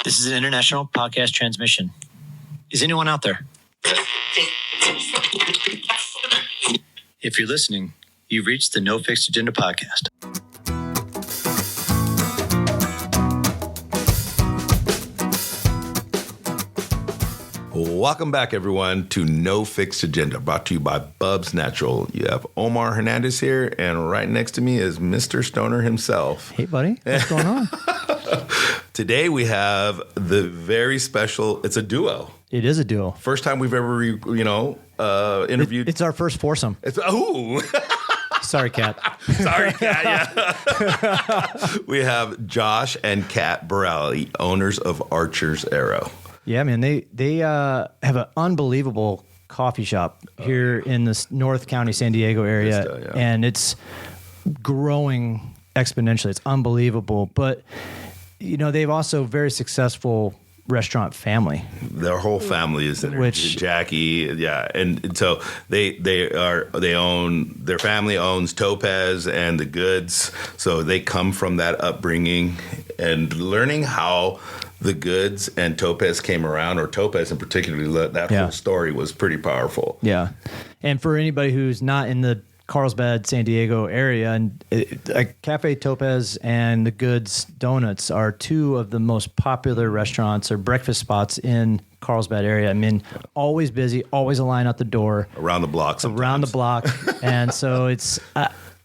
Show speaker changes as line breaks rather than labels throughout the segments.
This is an international podcast transmission. Is anyone out there? If you're listening, you've reached the No Fixed Agenda podcast.
Welcome back, everyone, to No Fixed Agenda, brought to you by Bubs Natural. You have Omar Hernandez here, and right next to me is Mr. Stoner himself.
Hey, buddy. What's going on?
Today we have the very special, it's a duo.
It is a duo.
First time we've ever, interviewed.
It's our first foursome. Sorry, Kat.
Sorry, Kat. Yeah. We have Josh and Kat Barille, owners of Archer's Arrow.
Yeah, man. They have an unbelievable coffee shop here in the North County, San Diego area,
Vista, yeah.
and it's growing exponentially. It's unbelievable. But, they've also very successful restaurant family.
Their whole family is in there. Jackie, yeah, and so their family owns Topaz and the Goods, so they come from that upbringing and learning how the Goods and Topaz came around, or Topaz in particular. That whole story was pretty powerful.
Yeah, and for anybody who's not in the Carlsbad, San Diego area, and Cafe Topaz and the Goods Donuts are two of the most popular restaurants or breakfast spots in Carlsbad area. I mean, always busy, always a line out the door.
Around the block sometimes.
Around the block. And so it's...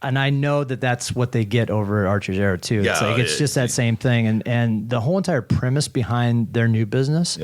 and I know that that's what they get over at Archer's Arrow too.
Yeah,
it's just that same thing. And the whole entire premise behind their new business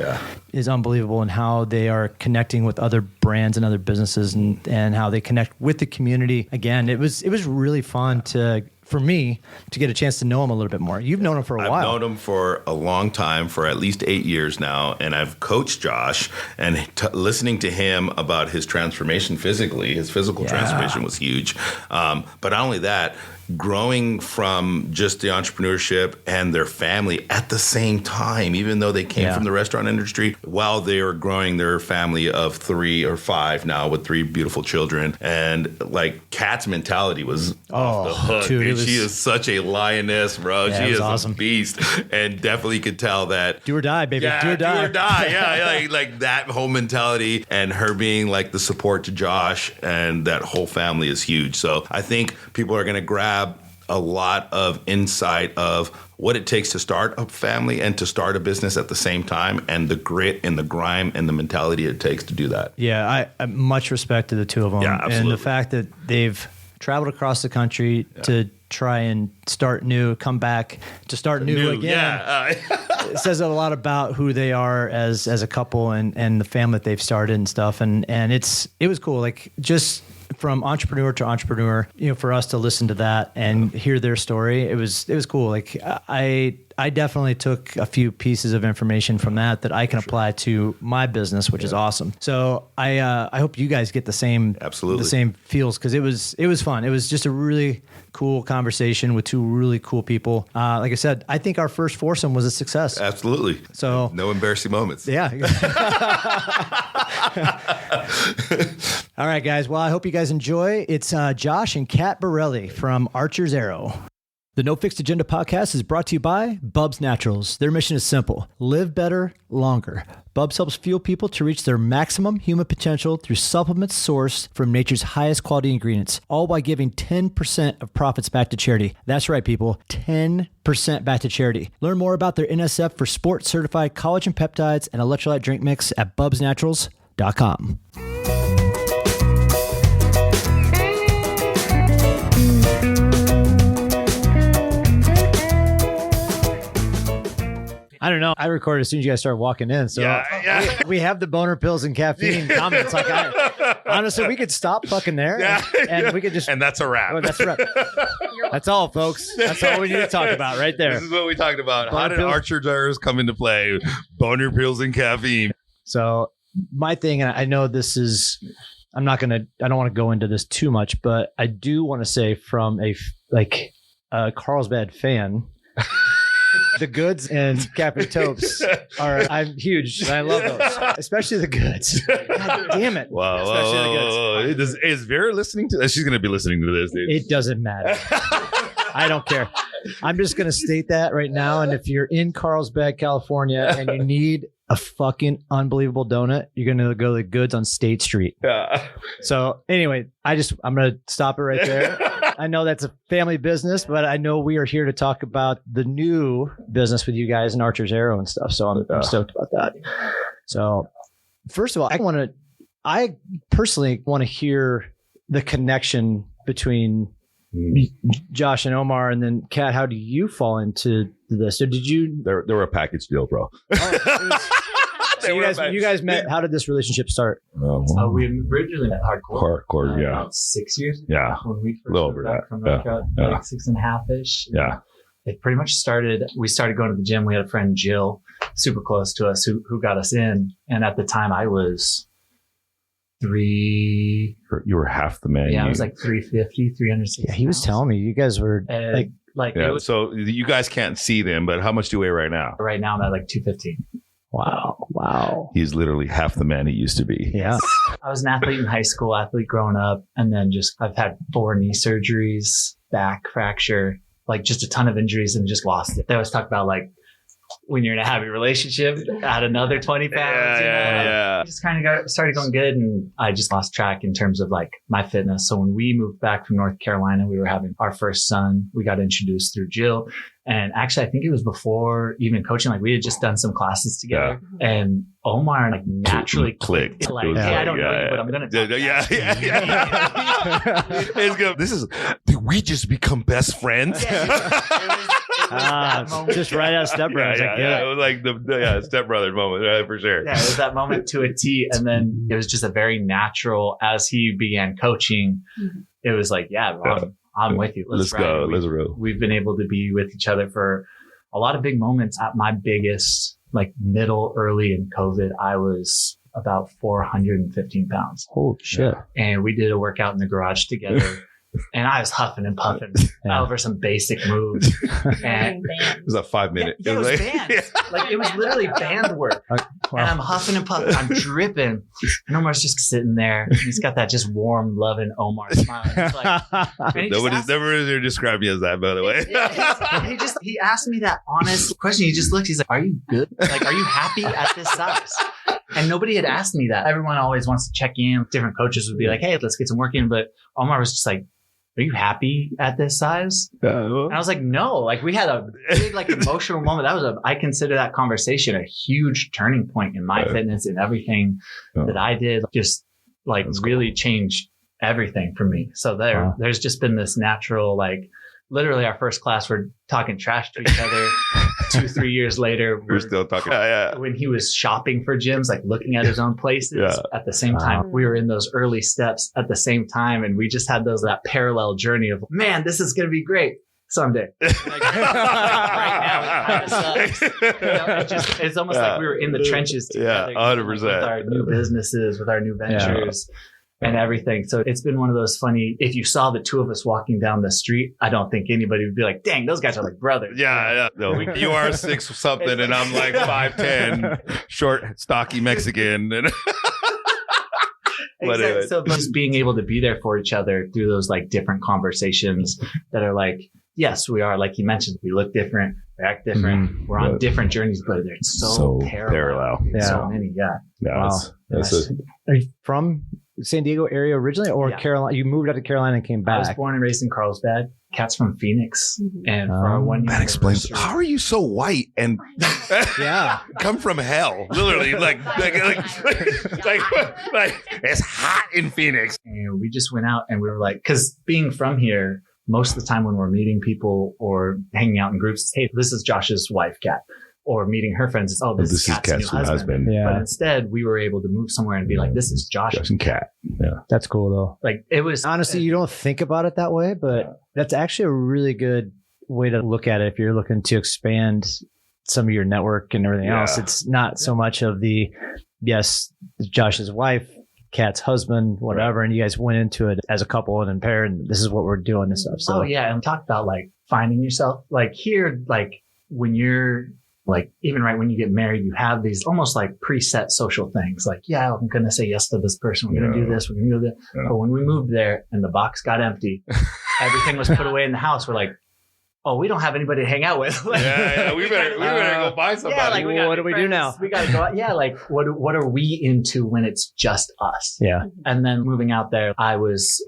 is unbelievable, and how they are connecting with other brands and other businesses, and how they connect with the community. Again, it was really fun for me to get a chance to know him a little bit more. You've known him for a while.
I've known him for a long time, for at least 8 years now, and I've coached Josh, and listening to him about his transformation physically, his physical transformation was huge. But not only that, growing from just the entrepreneurship and their family at the same time, even though they came from the restaurant industry, while they were growing their family of 3 or 5 now with 3 beautiful children. And like Kat's mentality was off the hook. Dude, she is such a lioness, bro.
Yeah,
she is
awesome.
A beast, and definitely could tell that.
Do or die, baby.
Yeah,
do or die.
Do or die. Yeah, like that whole mentality, and her being like the support to Josh and that whole family is huge. So I think people are going to grab a lot of insight of what it takes to start a family and to start a business at the same time, and the grit and the grime and the mentality it takes to do that.
Yeah, I much respect to the two of them.
Yeah, absolutely.
And the fact that they've traveled across the country to try and start new, come back to start new again. Yeah. It says a lot about who they are as a couple, and the family that they've started and stuff. And it was cool. Like, just from entrepreneur to entrepreneur, for us to listen to that and hear their story, it was cool. Like, I definitely took a few pieces of information from that I can apply to my business, which is awesome. So I hope you guys get the same feels, because it was fun. It was just a really cool conversation with two really cool people. Like I said, I think our first foursome was a success.
Absolutely.
So
no embarrassing moments.
Yeah. All right, guys. Well, I hope you guys enjoy. It's Josh and Kat Barille from Archer's Arrow. The No Fixed Agenda podcast is brought to you by Bubs Naturals. Their mission is simple: live better, longer. Bubs helps fuel people to reach their maximum human potential through supplements sourced from nature's highest quality ingredients, all by giving 10% of profits back to charity. That's right, people, 10% back to charity. Learn more about their NSF for Sport certified collagen peptides and electrolyte drink mix at bubsnaturals.com. I don't know. I recorded as soon as you guys started walking in. So we have the boner pills and caffeine comments. Like, honestly, we could stop fucking there and we could just...
And that's a wrap.
Oh, that's a wrap. That's all, folks. That's all we need to talk about right there.
This is what we talked about.
Boner
How did
pills.
Archer's Arrow come into play? Boner pills and caffeine.
So my thing, and I know this is... I don't want to go into this too much, but I do want to say from a Carlsbad fan... The Goods and Cafe Topes I'm huge. And I love those, especially the Goods. God damn it.
Wow.
Especially the Goods.
Is Vera listening to this? She's going to be listening to this, dude.
It doesn't matter. I don't care. I'm just going to state that right now. And if you're in Carlsbad, California, and you need a fucking unbelievable donut, you're going to go to the Goods on State Street.
Yeah.
So anyway, I'm going to stop it right there. I know that's a family business, but I know we are here to talk about the new business with you guys and Archer's Arrow and stuff. So I'm stoked about that. So first of all, I personally want to hear the connection between Josh and Omar, and then Kat, how do you fall into this? So did you?
They were a package deal, bro.
So you guys met. How did this relationship start?
We originally met hardcore.
Yeah.
About 6 years ago.
Yeah.
When we first
A little
moved
over
back
that.
from
Yeah.
America,
Yeah.
like 6.5-ish.
Yeah.
It pretty much we started going to the gym. We had a friend, Jill, super close to us, who got us in. And at the time I was 3.
You were half the man.
Yeah, I was like 350, 360.
Yeah, he was telling me you guys were
like
Yeah.
it was,
So you guys can't see them, but how much do you weigh right now?
right now I'm at like 215.
wow.
He's literally half the man he used to be.
Yeah.
I was an athlete in high school, athlete growing up, and then I've had 4 knee surgeries, back fracture, like just a ton of injuries, and just lost it. They always talk about like when you're in a happy relationship, add another 20 pounds.
Yeah.
Just kind of started going good, and I just lost track in terms of like my fitness. So when we moved back from North Carolina, we were having our first son. We got introduced through Jill. And actually, I think it was before even coaching, like we had just done some classes together, and Omar like naturally
clicked.
Like, hey, I don't know you, but I'm going to talk.
Yeah. It's good. Did we just become best friends?
Just right out of Step Brothers.
It was like the Step Brothers moment, right, for sure.
Yeah, it was that moment to a T. And then it was just a very natural, as he began coaching, it was like, I'm with you.
Let's go. Let's roll.
We've been able to be with each other for a lot of big moments. At my biggest, like early in COVID, I was about 415 pounds.
Holy shit.
And we did a workout in the garage together. And I was huffing and puffing over some basic moves. And
it was a 5 minute.
Yeah, it was band. Like it was literally band work. Wow. And I'm huffing and puffing. I'm dripping. And Omar's just sitting there. He's got that just warm, loving Omar smile.
Nobody's never described me as that, by the way.
He asked me that honest question. He just looked. He's like, "Are you good? Like, are you happy at this size?" And nobody had asked me that. Everyone always wants to check in. Different coaches would be like, "Hey, let's get some work in." But Omar was just like, "Are you happy at this size?" And I was like, "No." Like we had a big like emotional moment. I consider that conversation a huge turning point in my fitness and everything that I did. Just like really changed everything for me. So there's just been this natural, like literally our first class, we're talking trash to each other. 2-3 years later,
we're still talking.
When he was shopping for gyms, like looking at his own places at the same time, we were in those early steps at the same time. And we just had that parallel journey of, man, this is going to be great someday. Like, right now, it kind of sucks. It's almost like we were in the trenches together.
100%.
With our new businesses, with our new ventures. And everything. So it's been one of those funny, if you saw the two of us walking down the street, I don't think anybody would be like, dang, those guys are like brothers.
Yeah. No, you are 6 something and I'm like 5'10", short, stocky Mexican.
Exactly. So just being able to be there for each other through those like different conversations that are like, yes, we are, like you mentioned, we look different, we act different, we're on different journeys, but it's so parallel.
Yeah.
So many,
Wow. Are you from San Diego area originally, or Carolina? You moved out to Carolina and came back.
I was born and raised in Carlsbad. Kat's from Phoenix, and for our 1 year
that explains. How are you so white and come from hell? Literally, like it's hot in Phoenix.
And we just went out and we were like, because being from here, most of the time when we're meeting people or hanging out in groups, it's, hey, this is Josh's wife, Kat. Or meeting her friends, it's, this is Kat's new husband.
Yeah.
But instead, we were able to move somewhere and be like, this is Josh
and Kat. Yeah.
That's cool, though.
Like, it was...
Honestly, you don't think about it that way, but that's actually a really good way to look at it if you're looking to expand some of your network and everything else. It's not so much of Josh's wife, Kat's husband, whatever, and you guys went into it as a couple and in pair, and this is what we're doing and stuff. So
and talk about like finding yourself. Like here, like when you're like, even right when you get married, you have these almost like preset social things. Like, I'm going to say yes to this person. We're going to do this. We're going to do that. But when we moved there and the box got empty, everything was put away in the house. We're like, oh, we don't have anybody to hang out with.
We better go find somebody.
Yeah, like,
What do we do now?
We got to go out. Yeah, like what are we into when it's just us?
Yeah.
And then moving out there, I was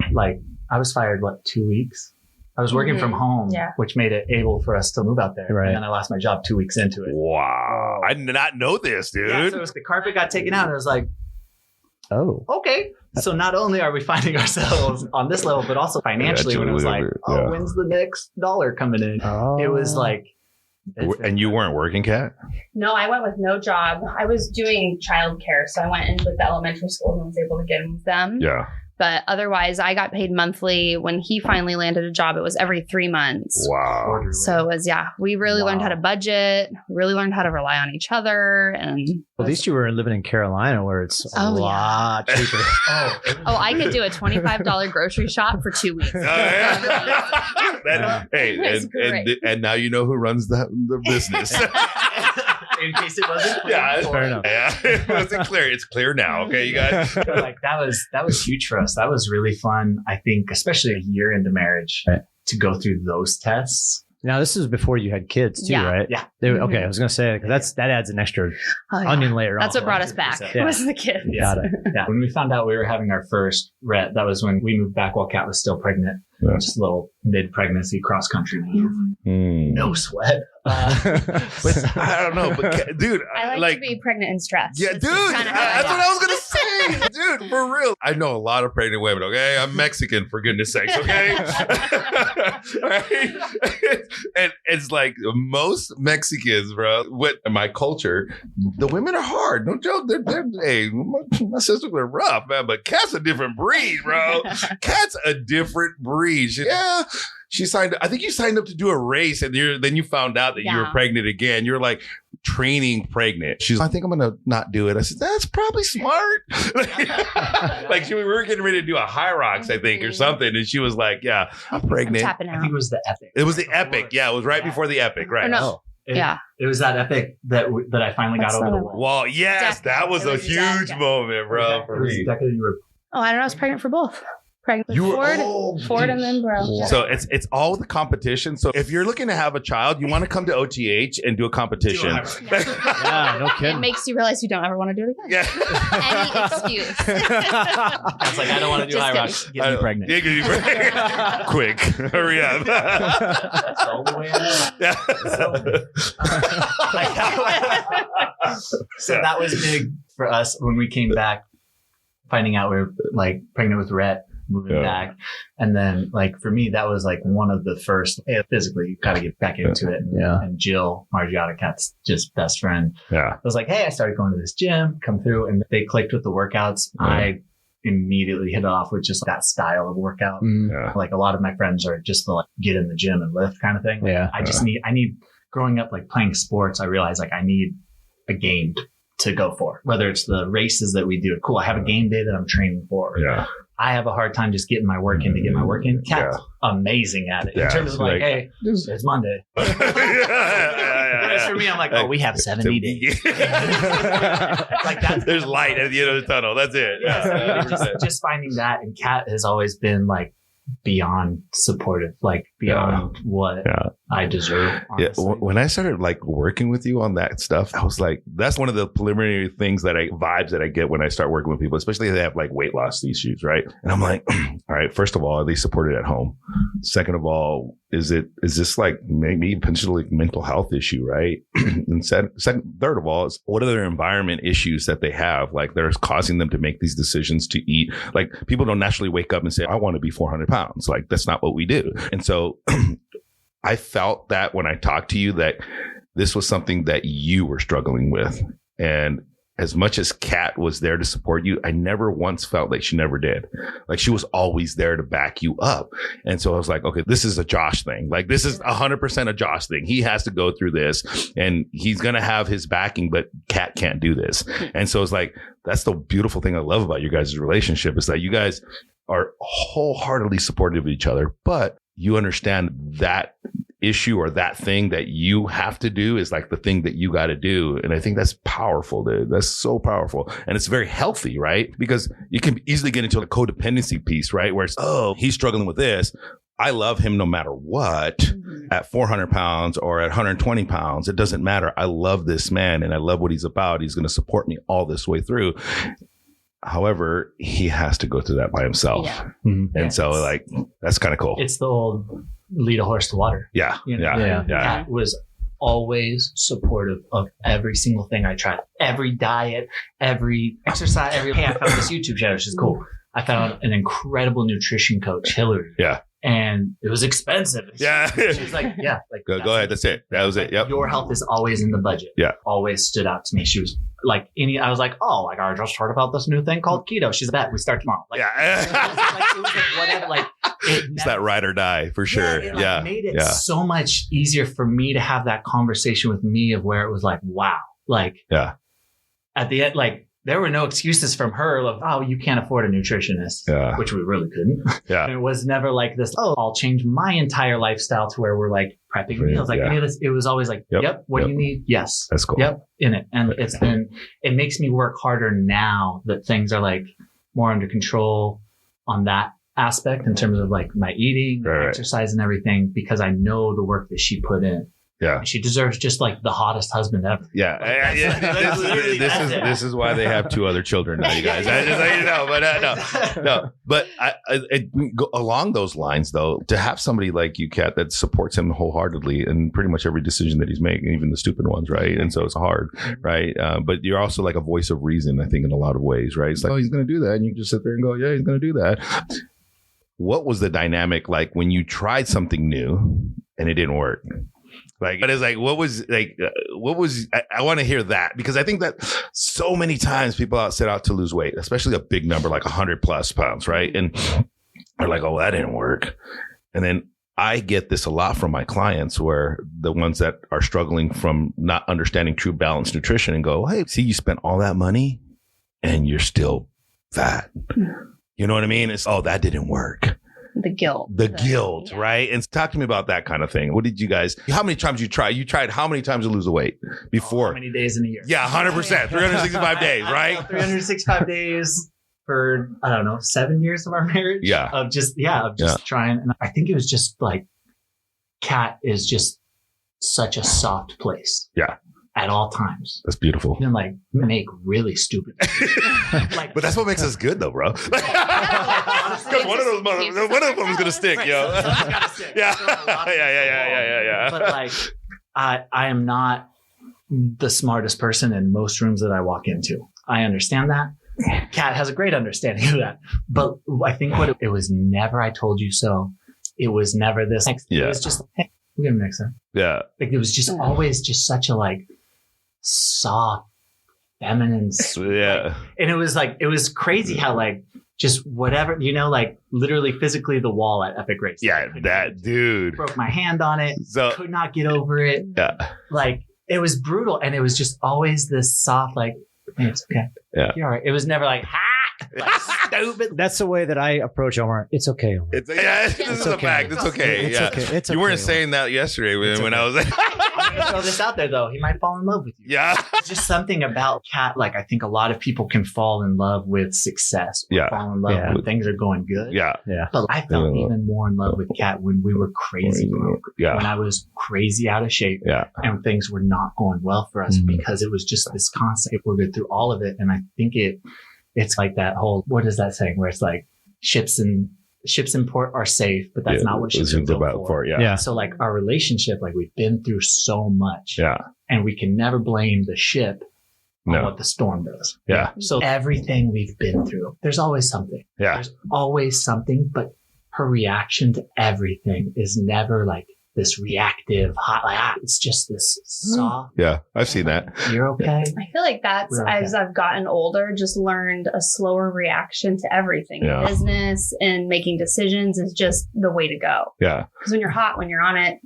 fired, 2 weeks? I was working from home, which made it able for us to move out there.
Right.
And then I lost my job 2 weeks into it.
Wow. I did not know this, dude.
Yeah, so the carpet got taken out and I was like,
oh,
okay. So not only are we finding ourselves on this level, but also financially when it was like, when's the next dollar coming in?
Oh.
It was like.
And you weren't working, Kat?
No, I went with no job. I was doing childcare. So I went in with the elementary school and was able to get in with them.
Yeah.
But otherwise, I got paid monthly. When he finally landed a job, it was every 3 months.
Wow.
So it was, we really learned how to budget, really learned how to rely on each other. And
at least you were living in Carolina where it's a lot cheaper.
I could do a $25 grocery shop for 2 weeks.
And now you know who runs the business.
In case it wasn't clear.
Yeah,
fair enough.
Yeah, it wasn't clear. It's clear now. Okay, you guys.
But like that was huge for us. That was really fun. I think, especially a year into marriage, to go through those tests.
Now this is before you had kids too, right?
Yeah.
Okay, I was gonna say that adds an extra onion layer.
That's what brought us back.
Yeah.
Was the kids.
Yeah. Yeah. When we found out we were having our first Rhett, that was when we moved back while Kat was still pregnant.
Yeah.
Just a little mid-pregnancy cross-country move. No sweat.
But I don't know, but dude,
I like to be pregnant and stressed.
Yeah, dude, that's what I was gonna say, dude, for real. I know a lot of pregnant women. Okay, I'm Mexican, for goodness sakes. Okay, right? And it's like most Mexicans, bro. With my culture, the women are hard. No joke. Hey, my sisters are rough, man. But Kat's a different breed, bro. Kat's a different breed. She signed. I think you signed up to do a race, and then you found out that you were pregnant again. You're like training pregnant. She's like, I think I'm gonna not do it. I said, that's probably smart. Like we were getting ready to do a High Rocks, I think, or something, and she was like, "Yeah, I'm pregnant."
I'm tapping out.
I think it was the Epic.
It was the Epic. Yeah, it was right before the Epic, right?
Oh, no.
It was that Epic that I finally got over the wall.
Well, yes, that was a huge moment, bro. For me.
I don't know. I was pregnant for both. Pregnant with Ford and then bro.
Wow. So it's all the competition. So if you're looking to have a child, you want to come to OTH and do a competition.
Yeah, no kidding.
It makes you realize you don't ever want to do it again.
Yeah.
Any excuse.
I was like, I don't want to do High Rocks. Get me pregnant.
Yeah, get you pregnant. Quick, hurry up.
That's all the way I know. So that was big for us when we came back, finding out we were like pregnant with Rhett, moving back. And then like for me, that was like one of the first, physically, you got to get back into it. And Jill, Margiotta, Kat's just best friend.
Yeah.
was like, hey, I started going to this gym, come through, and they clicked with the workouts. I immediately hit it off with just that style of workout. Like a lot of my friends are just the like get in the gym and lift kind of thing. Like, I need growing up like playing sports, I realized like I need a game to go for, whether it's the races that we do. Cool, I have a game day that I'm training for. I have a hard time just getting my work in to get my work in. Kat's amazing at it in terms of like, hey, it's Monday. Whereas for me, I'm like, we have 70 days. Like that's
there's light at the end of the tunnel. That's it.
Just finding that, and Kat has always been like beyond supportive, like beyond what I deserve. Honestly.
Yeah, when I started like working with you on that stuff, I was like, that's one of the preliminary vibes that I get when I start working with people, especially if they have like weight loss issues, right? And I'm like, all right, first of all, are they supported at home? Second of all, is this like maybe potentially mental health issue, right? And third of all, is what are their environment issues that they have? Like they're causing them to make these decisions to eat. Like people don't naturally wake up and say, I want to be 400 pounds. Like that's not what we do. And so I felt that when I talked to you that this was something that you were struggling with. And as much as Kat was there to support you, I never once felt like she never did. Like she was always there to back you up. And so I was like, okay, this is a Josh thing. Like this is 100% a Josh thing. He has to go through this and he's going to have his backing, but Kat can't do this. And so it's like, that's the beautiful thing I love about you guys' relationship is that you guys are wholeheartedly supportive of each other, but you understand that issue or that thing that you have to do is like the thing that you got to do. And I think that's powerful, dude. That's so powerful. And it's very healthy, right? Because you can easily get into a codependency piece, right? Where it's, he's struggling with this. I love him no matter what at 400 pounds or at 120 pounds. It doesn't matter. I love this man and I love what he's about. He's going to support me all this way through. However, he has to go through that by himself.
Yeah.
And so like, that's kind of cool.
It's the old lead a horse to water.
Yeah.
You know?
Yeah.
Kat was always supportive of every single thing I tried, every diet, every exercise, hey, I found this YouTube channel, which is cool. I found an incredible nutrition coach, Hillary.
Yeah.
And it was expensive.
Yeah.
She was like, yeah. Like,
Go ahead. That's it. That was it. Yep.
Your health is always in the budget.
Yeah.
Always stood out to me. She was like, I was like, oh, like I just heard about this new thing called keto. She's like, we start tomorrow. Like,
Yeah.
it was like whatever. Like,
It's that ride or die for sure.
It
Yeah.
made it so much easier for me to have that conversation with me of where it was like, wow. Like, at the end, like, there were no excuses from her of, oh, you can't afford a nutritionist, which we really couldn't.
Yeah.
And it was never like this, oh, I'll change my entire lifestyle to where we're like prepping meals. Like any of this, it was always like, yep, what do you need? Yes.
That's cool.
Yep, in it. And it makes me work harder now that things are like more under control on that aspect in terms of like my eating, exercise and everything, because I know the work that she put in.
Yeah.
And she deserves just like the hottest husband ever.
Yeah. This is why they have 2 other children now, you guys. I just let you know, no. But along those lines, though, to have somebody like you, Kat, that supports him wholeheartedly in pretty much every decision that he's making, even the stupid ones, right? And so it's hard, right? But you're also like a voice of reason, I think, in a lot of ways, right? It's like, oh, he's going to do that. And you just sit there and go, yeah, he's going to do that. What was the dynamic like when you tried something new and it didn't work? Like, but it's like, what was, I want to hear that, because I think that so many times people set out to lose weight, especially a big number, like 100 plus pounds, right? And they're like, oh, that didn't work. And then I get this a lot from my clients, where the ones that are struggling from not understanding true balanced nutrition and go, hey, see, you spent all that money and you're still fat. You know what I mean? It's, oh, that didn't work.
The guilt,
right? And talk to me about that kind of thing. What did you guys, how many times you tried how many times to lose the weight before?
How many days in a year?
Yeah, 100%, 365 days, right?
365 days for, I don't know, 7 years of our marriage.
Yeah.
Of just trying. And I think it was just like, Kat is just such a soft place.
Yeah.
At all times.
That's beautiful.
And like make really stupid.
But that's what makes us good, though, bro. Because one of them is gonna stick, yo. Yeah.
But like, I am not the smartest person in most rooms that I walk into. I understand that. Kat has a great understanding of that. But I think it was never, I told you so. It was never this. It was just, hey, we're gonna mix it.
Yeah.
Like it was just always just such a like soft, feminine.
Yeah.
And it was like, it was crazy how like just whatever, you know, like literally physically the wall at Epic Race.
Yeah, that dude.
Broke my hand on it. So, could not get over it.
Yeah.
Like it was brutal. And it was just always this soft, like, hey, it's okay.
Yeah.
You're all right. It was never like, like stupid.
That's the way that I approach Omar. It's okay, Omar.
This is a fact. It's okay.
It's okay. It's okay.
You weren't saying that yesterday when I was like,
I'm going to throw this out there though. He might fall in love with you.
Yeah.
It's just something about Kat. Like I think a lot of people can fall in love with success. Or fall in love when things are going good.
Yeah.
But I felt even more in love with Kat when we were crazy broke.
Yeah.
When I was crazy out of shape.
Yeah.
And things were not going well for us because it was just this constant. We're good through all of it. And I think it's like that whole, what is that saying? Where it's like ships in port are safe, but that's not what ships are built for.
Yeah.
So like our relationship, like we've been through so much.
Yeah.
And we can never blame the ship on what the storm does.
Yeah.
So everything we've been through, there's always something.
Yeah.
There's always something, but her reaction to everything is never like this reactive hot, like, it's just this soft.
Yeah. I've seen that.
You're okay.
I feel like that's, as I've gotten older, just learned a slower reaction to everything.
Yeah.
Business and making decisions is just the way to go.
Yeah.
Because when you're hot, when you're on it,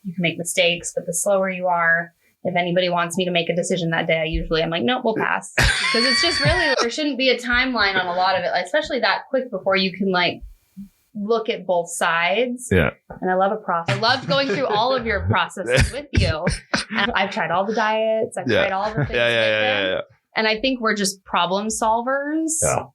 you can make mistakes, but the slower you are, if anybody wants me to make a decision that day, I'm like, nope, we'll pass. Because it's just really, there shouldn't be a timeline on a lot of it, especially that quick before you can like look at both sides.
Yeah.
And I love a process. I love going through all of your processes with you. And I've tried all the diets. I've tried all the things.
Yeah.
And I think we're just problem solvers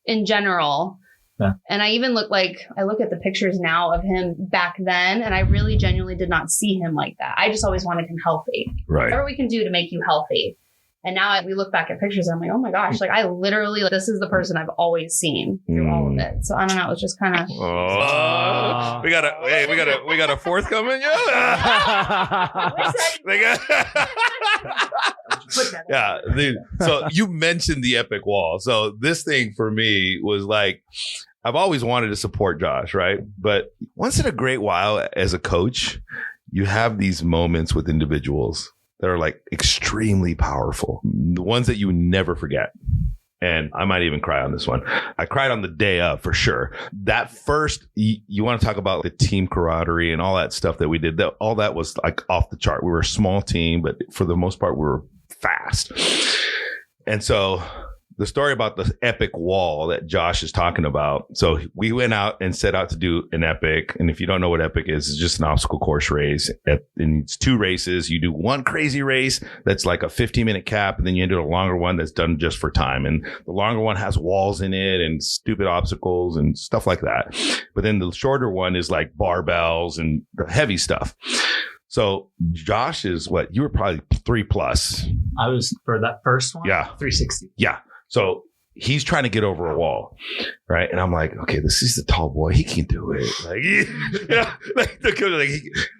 in general. And I even look at the pictures now of him back then, and I really genuinely did not see him like that. I just always wanted him healthy.
Right.
Whatever we can do to make you healthy. And now we look back at pictures and I'm like, oh my gosh, like I literally, this is the person I've always seen through all of it. So I don't know. It was just kind of.
Oh, we got a fourth coming. Yeah, dude. So you mentioned the epic wall. So this thing for me was like, I've always wanted to support Josh, right? But once in a great while as a coach, you have these moments with individuals that are like extremely powerful, the ones that you never forget. And I might even cry on this one. I cried on the day of for sure. That first, you want to talk about the team camaraderie and all that stuff that we did. All that was like off the chart. We were a small team, but for the most part, we were fast. And so the story about the epic wall that Josh is talking about. So we went out and set out to do an epic. And if you don't know what epic is, it's just an obstacle course race. And it's 2 races. You do one crazy race that's like a 15-minute cap. And then you do a longer one that's done just for time. And the longer one has walls in it and stupid obstacles and stuff like that. But then the shorter one is like barbells and the heavy stuff. So Josh is what? You were probably 3+.
I was for that first one.
Yeah.
360.
Yeah. So he's trying to get over a wall, right? And I'm like, okay, this is the tall boy. He can do it. Like,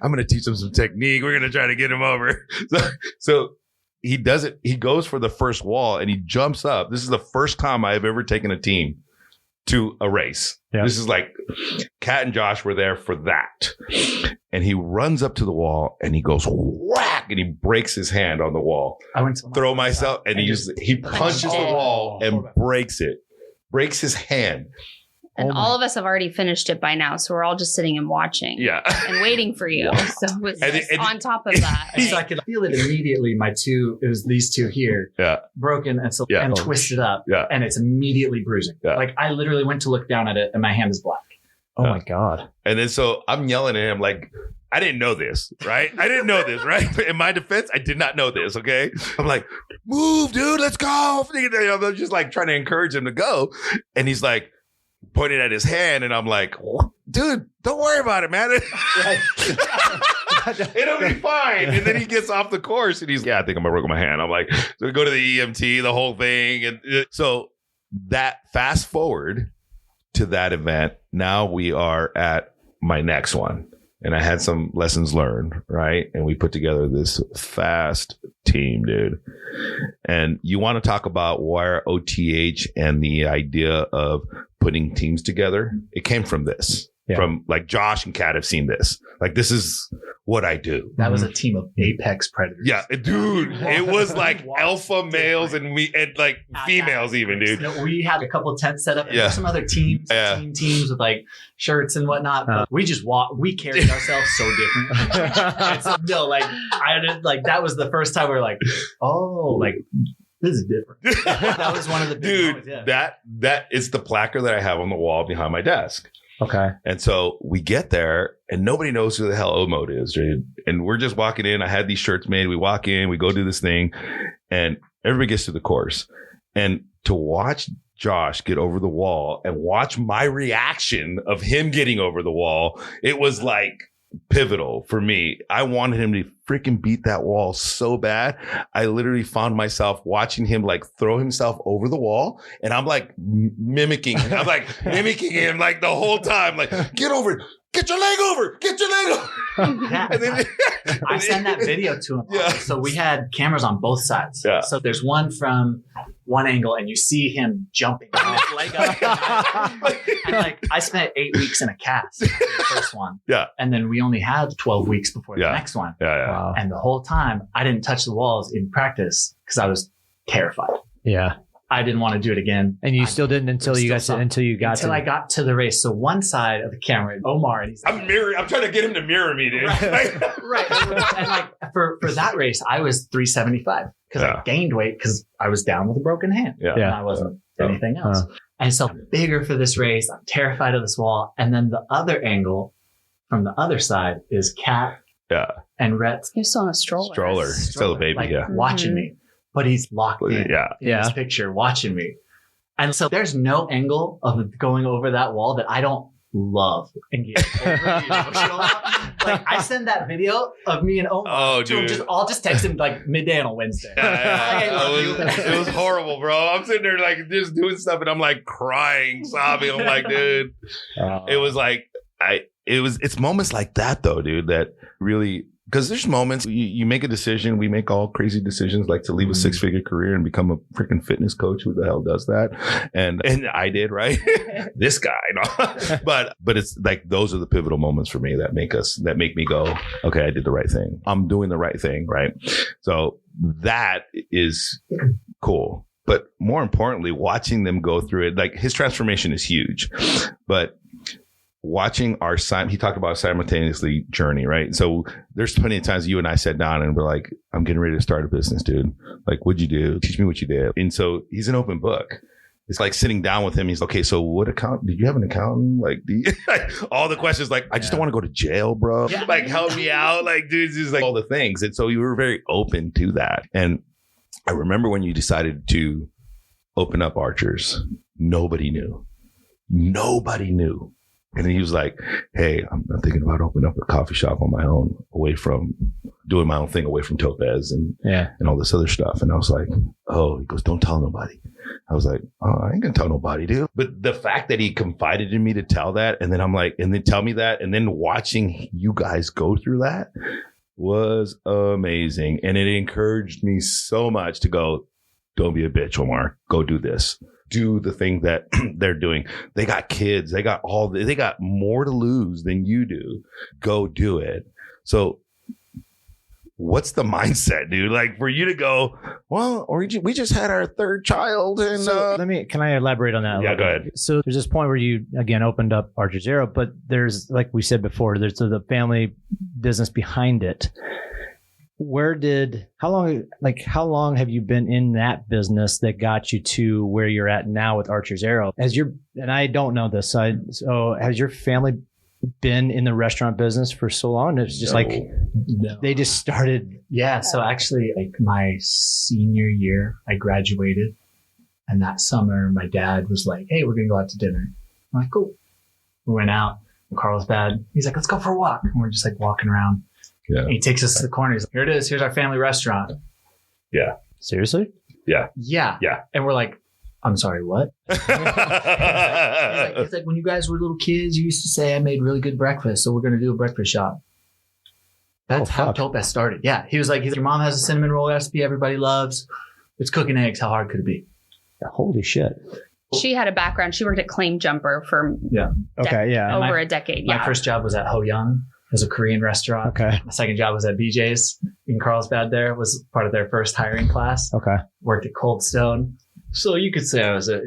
I'm going to teach him some technique. We're going to try to get him over. So he does it. He goes for the first wall and he jumps up. This is the first time I've ever taken a team to a race. Yeah. This is like Kat and Josh were there for that. And he runs up to the wall and he goes whack and he breaks his hand on the wall. I went to throw myself and he punches the wall and breaks his hand.
And all of us have already finished it by now. So we're all just sitting and watching.
Yeah.
And waiting for you. So it was on top of that.
So I could feel it immediately. It was these 2 here.
Yeah.
Broken and twisted up.
Yeah.
And it's immediately bruising. Yeah. Like I literally went to look down at it and my hand is black.
Oh my God.
And then so I'm yelling at him like, I didn't know this, right? In my defense, I did not know this, okay? I'm like, move, dude, let's go. I'm just like trying to encourage him to go. And he's like, pointing at his hand, and I'm like, dude, don't worry about it, man. It'll be fine. And then he gets off the course and he's, I think I'm gonna broke my hand. I'm like, so we go to the EMT, the whole thing. And so that fast forward to that event, now we are at my next one. And I had some lessons learned, right? And we put together this fast team, dude. And you want to talk about where OTH and the idea of putting teams together? It came from this. Yeah. From like Josh and Kat have seen this. Like, this is what I do.
That was a team of apex predators.
Yeah, dude. It was like alpha males and like females even, dude.
We had a couple of tents set up and some other teams, teams with like shirts and whatnot. But we just we carried ourselves so different. So, no, like that was the first time we were like, oh, like this is different. That was one of the big moments,
that is the placard that I have on the wall behind my desk.
Okay.
And so we get there and nobody knows who the hell O-Mode is, dude. And we're just walking in. I had these shirts made. We walk in, we go do this thing, and everybody gets to the course. And to watch Josh get over the wall and watch my reaction of him getting over the wall, it was like pivotal for me. I wanted him to freaking beat that wall so bad. I literally found myself watching him like throw himself over the wall, and I'm like mimicking him like the whole time, like, get over it. Get your leg over. Get your leg over.
And then, I sent that video to him. Yeah. So we had cameras on both sides.
Yeah.
So there's one from one angle and you see him jumping on his leg up. And like, I spent 8 weeks in a cast for the first one.
Yeah.
And then we only had 12 weeks before the next one.
Yeah.
Wow. And the whole time I didn't touch the walls in practice because I was terrified.
Yeah.
I didn't want to do it again.
And you still didn't until I got to the race. So one side of the camera, Omar, and he's like,
I'm trying to get him to mirror me, dude.
Right. And like for that race, I was 375 because I gained weight because I was down with a broken hand.
Yeah.
And I wasn't anything else. And so bigger for this race. I'm terrified of this wall. And then the other angle from the other side is Kat and Rhett.
You're still in a stroller.
Still a baby,
like, watching me. But he's locked in
in
this picture watching me. And so there's no angle of going over that wall that I don't love and get overly emotional about. Like I send that video of me and Omar to him. I'll just text him like midday on a Wednesday.
It was horrible, bro. I'm sitting there like just doing stuff and I'm like crying, sobbing. I'm like, dude, it was like it's moments like that though, dude, that really. Because there's moments you make a decision. We make all crazy decisions, like to leave a 6-figure career and become a freaking fitness coach. Who the hell does that? And I did, right? This guy, no. but it's like those are the pivotal moments for me that make me go, okay, I did the right thing. I'm doing the right thing, right? So that is cool. But more importantly, watching them go through it, like his transformation is huge, but watching he talked about simultaneously journey, right? So there's plenty of times you and I sat down and we're like, I'm getting ready to start a business, dude. Like, what'd you do? Teach me what you did. And so he's an open book. It's like sitting down with him. He's okay. So what did you have an accountant? Like, all the questions, like, I just don't want to go to jail, bro. Yeah. Like, help me out. Like, dude, just like all the things. And so you were very open to that. And I remember when you decided to open up Archers, nobody knew. And he was like, hey, I'm thinking about opening up a coffee shop on my own, away from doing my own thing, away from Topaz and all this other stuff. And I was like, oh, he goes, don't tell nobody. I was like, oh, I ain't gonna tell nobody, dude. But the fact that he confided in me to tell that, and then I'm like, and then tell me that, and then watching you guys go through that was amazing. And it encouraged me so much to go, don't be a bitch, Omar. Go do this. Do the thing that they're doing. They got kids. They got more to lose than you do. Go do it. So what's the mindset, dude? Like for you to go, well, or we just had our third child. And
so can I elaborate on that?
Yeah, go ahead.
So there's this point where you, again, opened up Archer Zero, but there's, like we said before, there's the family business behind it. How long have you been in that business that got you to where you're at now with Archer's Arrow? And I don't know this, so has your family been in the restaurant business for so long? It's just they just started.
Yeah. So actually, like my senior year, I graduated, and that summer, my dad was like, "Hey, we're gonna go out to dinner." I'm like, "Cool." We went out. Carlsbad. He's like, "Let's go for a walk." And we're just like walking around. Yeah. And he takes us to the corner. He's like, "Here it is. Here's our family restaurant."
Yeah.
Seriously?
Yeah.
Yeah. Yeah. And we're like, "I'm sorry, what?" It's like when you guys were little kids, you used to say, "I made really good breakfast, so we're going to do a breakfast shop." That's how Topaz started. Yeah. He was like, "Your mom has a cinnamon roll recipe everybody loves. It's cooking eggs. How hard could it be?"
Holy shit.
She had a background. She worked at Claim Jumper for over a decade.
My first job was at Ho Young. It was a Korean restaurant. Okay. My second job was at BJ's in Carlsbad. There was part of their first hiring class. Okay. Worked at Cold Stone. So you could say I was
His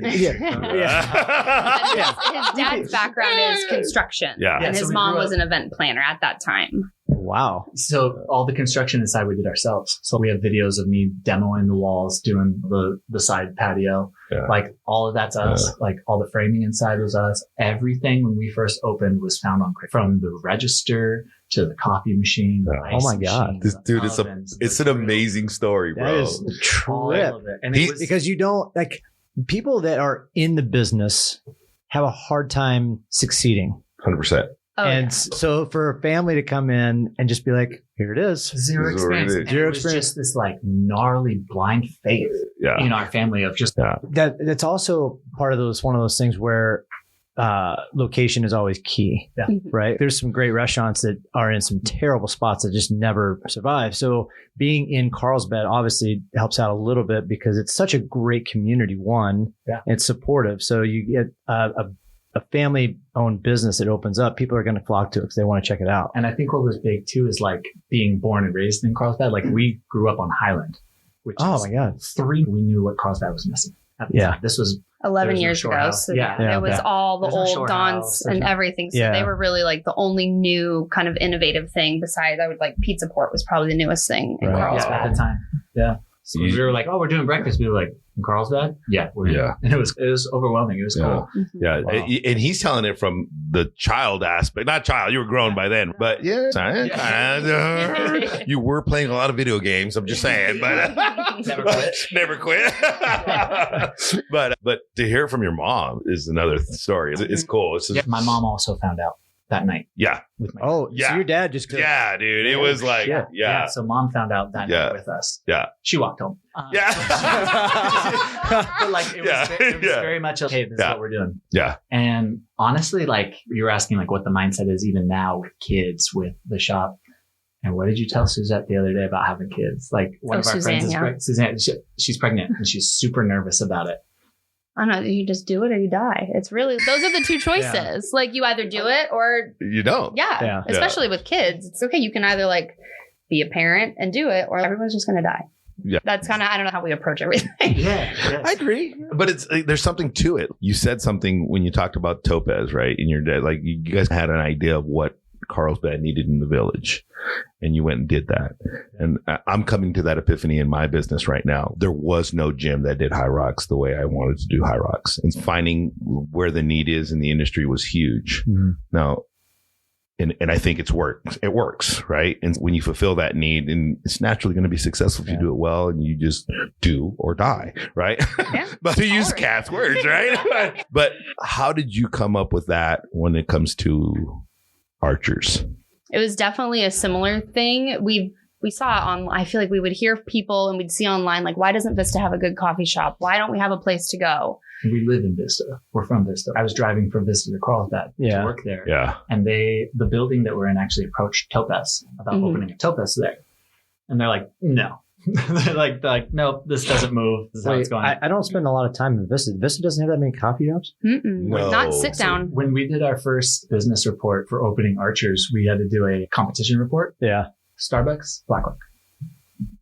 dad's background is construction. Yeah. And his mom was an event planner at that time.
Wow.
So all the construction inside we did ourselves. So we have videos of me demoing the walls, doing the side patio. Yeah. Like all of that's us. Like all the framing inside was us. Everything when we first opened was found on Craigslist. From the register to the coffee machine.
Oh my God.
This dude, it's an amazing story, bro.
That is a trip. And because you don't, like, people that are in the business have a hard time succeeding.
100%.
So for a family to come in and just be like, here it is.
Zero experience. It was just this like gnarly blind faith in our family of just
that's also part of one of those things where location is always key, right? There's some great restaurants that are in some terrible spots that just never survive. So being in Carlsbad obviously helps out a little bit because it's such a great community. One, it's supportive. So you get a family-owned business that opens up, people are going to flock to it because they want to check it out.
And I think what was big too is like being born and raised in Carlsbad. Like we grew up on Highland, which
my God,
we knew what Carlsbad was missing. This was
11 years ago. So it was all the old Dons and everything. So they were really like the only new kind of innovative thing besides, I would like Pizza Port was probably the newest thing in Carlsbad
at the time. Yeah. So we were like, oh, we're doing breakfast. We were like, in Carlsbad? Yeah, we're doing. And it was overwhelming. It was cool.
Yeah.
Wow.
And he's telling it from the child aspect. Not child, you were grown by then. But you were playing a lot of video games. I'm just saying. But never quit. But to hear it from your mom is another story. It's cool. It's just,
My mom also found out that night.
Yeah.
With my
Oh,
Yeah.
so your dad just
Yeah, dude. It was like, yeah.
So mom found out that night with us.
Yeah.
She walked home.
Yeah.
But like it was very much okay. This is what we're doing.
Yeah.
And honestly, like you were asking, like what the mindset is even now with kids with the shop. And what did you tell Suzette the other day about having kids? Like one of our
Suzanne,
friends is Suzanne. She's pregnant and she's super nervous about it.
I don't know. You just do it or you die. It's really, those are the two choices. Like you either do it or
You don't.
yeah. Especially with kids. It's okay. You can either like be a parent and do it or everyone's just going to die.
Yeah.
That's kind of, I don't know how we approach everything.
I agree. But it's there's something to it. You said something when you talked about Topaz, right? In your dad, like you guys had an idea of what Carlsbad needed in the village. And you went and did that. And I'm coming to that epiphany in my business right now. There was no gym that did high rocks the way I wanted to do high rocks. And finding where the need is in the industry was huge. Mm-hmm. Now, and I think it works, right? And when you fulfill that need, and it's naturally going to be successful if you do it well and you just do or die, right?
Yeah,
but to use Kat's words, right? But how did you come up with that when it comes to archers?
It was definitely a similar thing. We saw it on, I feel like we would hear people and we'd see online, like, why doesn't Vista have a good coffee shop? Why don't we have a place to go?
We live in Vista. We're from Vista. I was driving from Vista to Carlsbad to work there. Yeah. And the building that we're in actually approached Topaz about opening a Topaz there. And they're like, no. they're like, nope, this doesn't move. This is how it's going.
I don't spend a lot of time in Vista. Vista doesn't have that many coffee shops?
No.
Not sit down.
So when we did our first business report for opening Archers, we had to do a competition report.
Yeah.
Starbucks, Blackrock.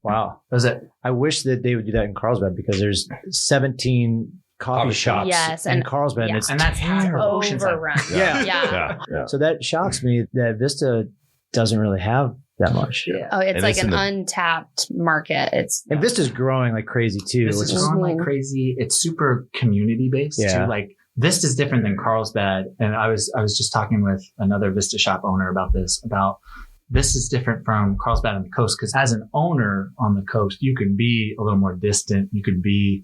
Wow.
That was it.
I wish that they would do that in Carlsbad because there's 17 coffee shops in Carlsbad.
Yeah.
And that's terrible.
Overrun.
Yeah. So that shocks me that Vista doesn't really have that much.
Yeah.
Oh, it's like an untapped market.
And Vista's growing like crazy too.
Vista's growing like crazy. It's super community based too. Like Vista's different than Carlsbad. And I was just talking with another Vista shop owner about this, about Vista's different from Carlsbad on the coast, because as an owner on the coast, you can be a little more distant. You could be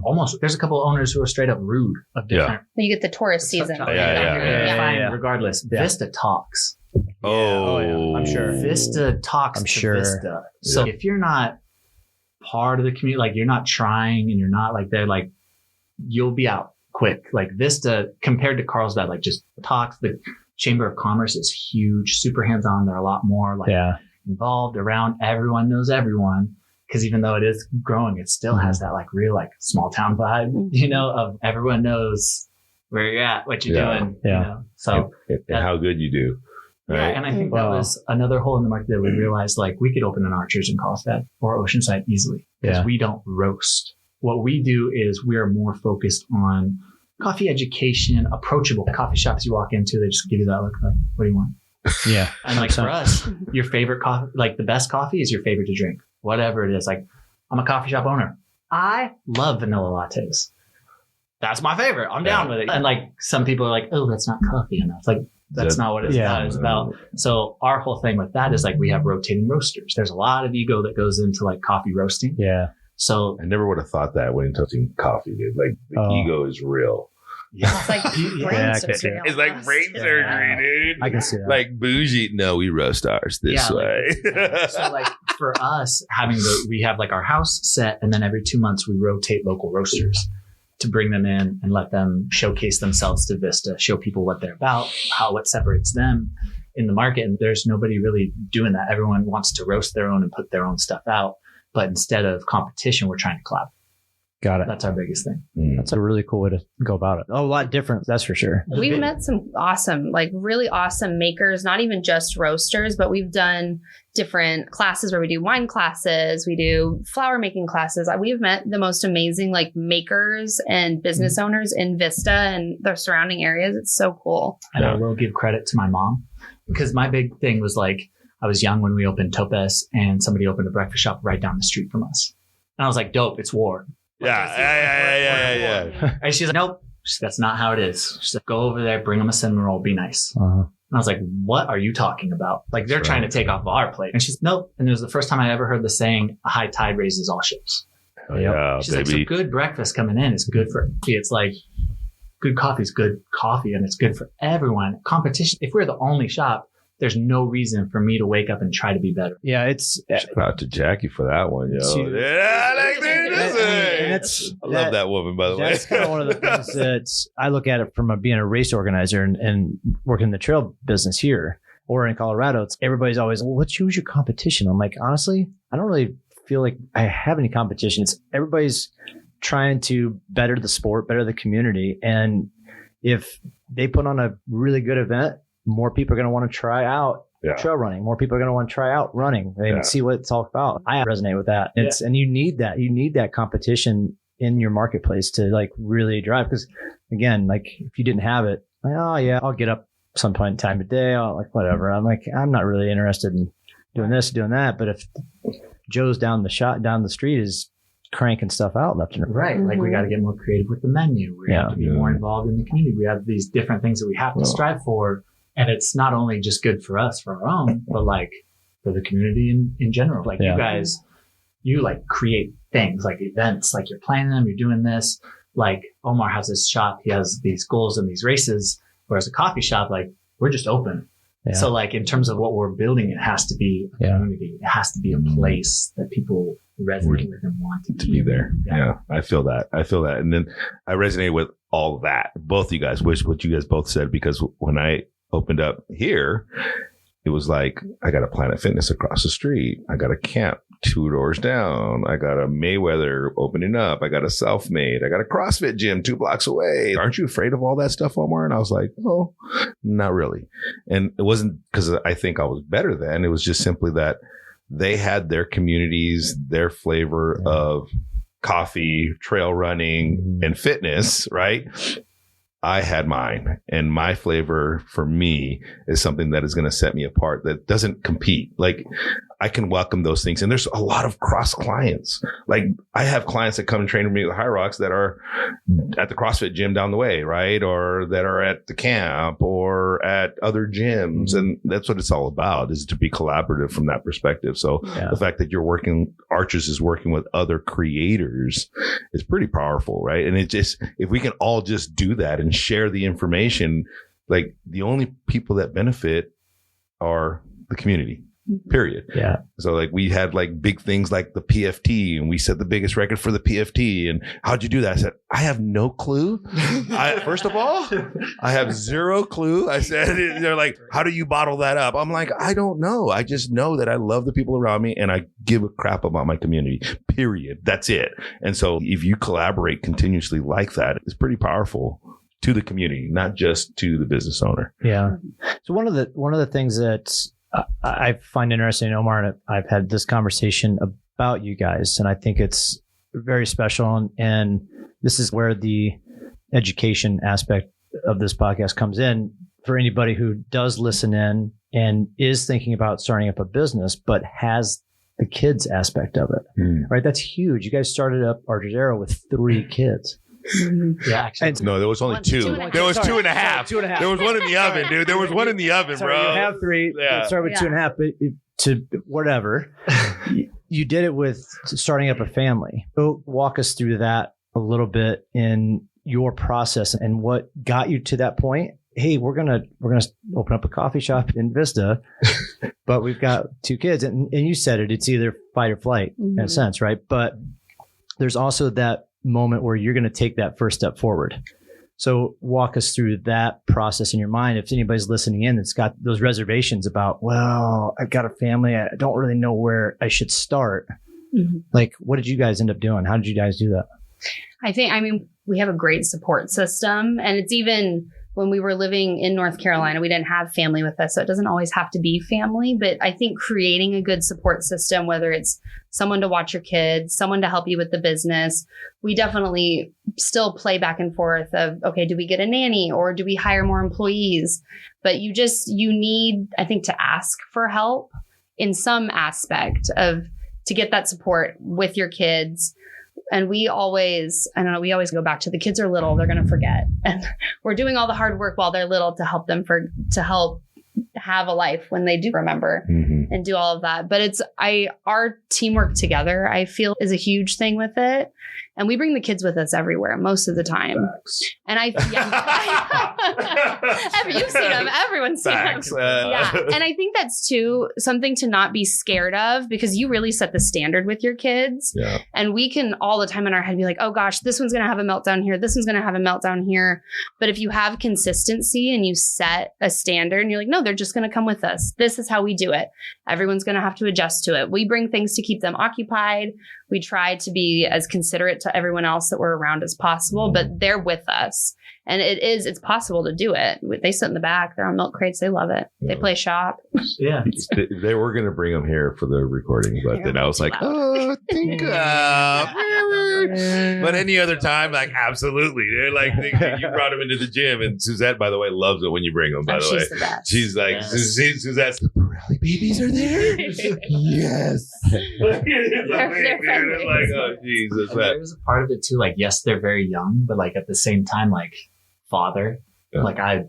almost, there's a couple of owners who are straight up rude of different.
You get the tourist season.
Fine, regardless. Vista talks.
I'm sure.
Vista talks to Vista. So if you're not part of the community, like you're not trying and you're not like, they're like, you'll be out quick. Like Vista compared to Carlsbad, like just talks. The Chamber of Commerce is huge, super hands-on. They're a lot more like involved around. Everyone knows everyone. Because even though it is growing, it still has that like real like small town vibe, you know, of everyone knows where you're at, what you're doing. You know? So
and how good you do.
Right. Yeah, and I think that was another hole in the market that we realized, like, we could open an Archers in Carlsbad or Oceanside easily because we don't roast. What we do is we are more focused on coffee education, approachable coffee shops you walk into. They just give you that look like, what do you want?
Yeah.
And like for us, your favorite coffee, like the best coffee is your favorite to drink, whatever it is. Like, I'm a coffee shop owner. I love vanilla lattes. That's my favorite. I'm down with it. And like some people are like, oh, that's not coffee enough. Like, that's not what it's about. It's about. So our whole thing with that is like we have rotating roasters. There's a lot of ego that goes into like coffee roasting.
Yeah.
So
I never would have thought that when touching coffee, dude. Like the ego is real.
Yeah.
It's like brain surgery.
It's like brain surgery, dude.
I can see that.
Like bougie. No, we roast ours this way.
So like for us we have like our house set, and then every 2 months we rotate local roasters to bring them in and let them showcase themselves to Vista, show people what they're about, what separates them in the market. And there's nobody really doing that. Everyone wants to roast their own and put their own stuff out. But instead of competition, we're trying to collab.
Got it.
That's our biggest thing.
That's a really cool way to go about it. A lot different, that's for sure.
We've met some awesome, like really awesome makers, not even just roasters, but we've done different classes where we do wine classes, we do flower making classes. We've met the most amazing like makers and business owners in Vista and their surrounding areas. It's so cool.
And I will give credit to my mom, because my big thing was like, I was young when we opened Topaz and somebody opened a breakfast shop right down the street from us. And I was like, dope, it's war.
Yeah.
And she's like, nope, that's not how it is. She's like, go over there, bring them a cinnamon roll, be nice.
Uh-huh.
And I was like, what are you talking about? Like, they're trying to take off our plate. And she's, nope. And it was the first time I ever heard the saying, a high tide raises all ships.
Yeah,
She's like,
baby.
so good breakfast coming in is good for, it's like, good coffee is good coffee and it's good for everyone. Competition, if we're the only shop, there's no reason for me to wake up and try to be better.
Yeah, it's
Shout out to Jackie for that one, yo.
Yeah, like, dude,
I
love that woman, by the way.
That's kind of one of the things that I look at it from being a race organizer and working in the trail business here or in Colorado. It's everybody's always, well, who's your competition? I'm like, honestly, I don't really feel like I have any competition. It's everybody's trying to better the sport, better the community. And if they put on a really good event, more people are going to want to try out trail running. More people are going to want to try out running and see what it's all about. I resonate with that. And you need that. You need that competition in your marketplace to like really drive. Because again, like if you didn't have it, like, oh yeah, I'll get up some point in time of day. I'll like whatever. I'm like, I'm not really interested in doing this, doing that. But if Joe's down the street is cranking stuff out left and right.
Right. Like we got to get more creative with the menu. We have to be more involved in the community. We have these different things that we have to strive for. And it's not only just good for us, for our own, but like for the community in general. Like you guys, you like create things like events, like you're planning them, you're doing this. Like Omar has his shop. He has these goals and these races. Whereas a coffee shop, like we're just open. Yeah. So like in terms of what we're building, it has to be a community. It has to be a place that people resonate with and want to
be there. Yeah. I feel that. And then I resonate with all of that. Both of you guys, what you guys both said, because when I opened up here, it was like, I got a Planet Fitness across the street. I got a camp 2 doors down. I got a Mayweather opening up. I got a Self-Made. I got a CrossFit gym 2 blocks away. Aren't you afraid of all that stuff, Omar? And I was like, oh, not really. And it wasn't because I think I was better then. It was just simply that they had their communities, their flavor of coffee, trail running, and fitness, right? I had mine, and my flavor for me is something that is going to set me apart, that doesn't compete. Like I can welcome those things. And there's a lot of cross clients. Like I have clients that come and train with me at High Rocks that are at the CrossFit gym down the way, right? Or that are at the camp or at other gyms. And that's what it's all about, is to be collaborative from that perspective. So the fact that Arches is working with other creators is pretty powerful, right? And it just, if we can all just do that and share the information, like the only people that benefit are the community. Period. Yeah. So like we had like big things like the PFT, and we set the biggest record for the PFT. And how'd you do that? I said, I have no clue. First of all, I have zero clue. I said, they're like, how do you bottle that up? I'm like, I don't know. I just know that I love the people around me and I give a crap about my community. Period. That's it. And so if you collaborate continuously like that, it's pretty powerful to the community, not just to the business owner.
Yeah. So one of the things that I find interesting, Omar, and I've had this conversation about you guys, and I think it's very special. And this is where the education aspect of this podcast comes in for anybody who does listen in and is thinking about starting up a business, but has the kids aspect of it, right? That's huge. You guys started up Archer's Arrow with 3 kids.
Yeah, actually.
No, there was only 2. There was 2.5. 2.5. There was one in the oven, dude. There was one in the oven, bro.
You have 3. Yeah. Start with 2.5, but to whatever. You did it with starting up a family. So walk us through that a little bit in your process and what got you to that point. Hey, we're gonna open up a coffee shop in Vista, but we've got 2 kids, and you said it. It's either fight or flight in a sense, right? But there's also that moment where you're going to take that first step forward. So walk us through that process in your mind. If anybody's listening in that's got those reservations about, well, I've got a family, I don't really know where I should start. Like, what did you guys end up doing? How did you guys do that?
I mean, we have a great support system, and it's even when we were living in North Carolina, we didn't have family with us. So it doesn't always have to be family, but I think creating a good support system, whether it's someone to watch your kids, someone to help you with the business, we definitely still play back and forth of, okay, do we get a nanny or do we hire more employees? But you need, I think, to ask for help in some aspect to get that support with your kids. And we always go back to the kids are little, they're going to forget. And we're doing all the hard work while they're little to help them to help have a life when they do remember and do all of that. But our teamwork together, I feel, is a huge thing with it. And we bring the kids with us everywhere most of the time. Facts. And you've seen them. Everyone's seen them. Yeah. And I think that's too something to not be scared of, because you really set the standard with your kids. Yeah. And we can all the time in our head be like, oh gosh, this one's going to have a meltdown here. This one's going to have a meltdown here. But if you have consistency and you set a standard and you're like, no, they're just going to come with us. This is how we do it. Everyone's going to have to adjust to it. We bring things to keep them occupied. We try to be as considerate to everyone else that we're around as possible, but they're with us. And it's possible to do it. They sit in the back. They're on milk crates. They love it. They play shop.
Yeah.
They were going to bring them here for the recording, but then I was like, oh, think but any other time, like, absolutely. They're like, you brought them into the gym. And Suzette, by the way, loves it when you bring them, by the way.
The best.
She's like, yes. Suzette's, the Barille babies are there? Yes.
They're
like, oh, Jesus.
There's a part of it too, like, yes, they're very young, but like at the same time, like, father, like I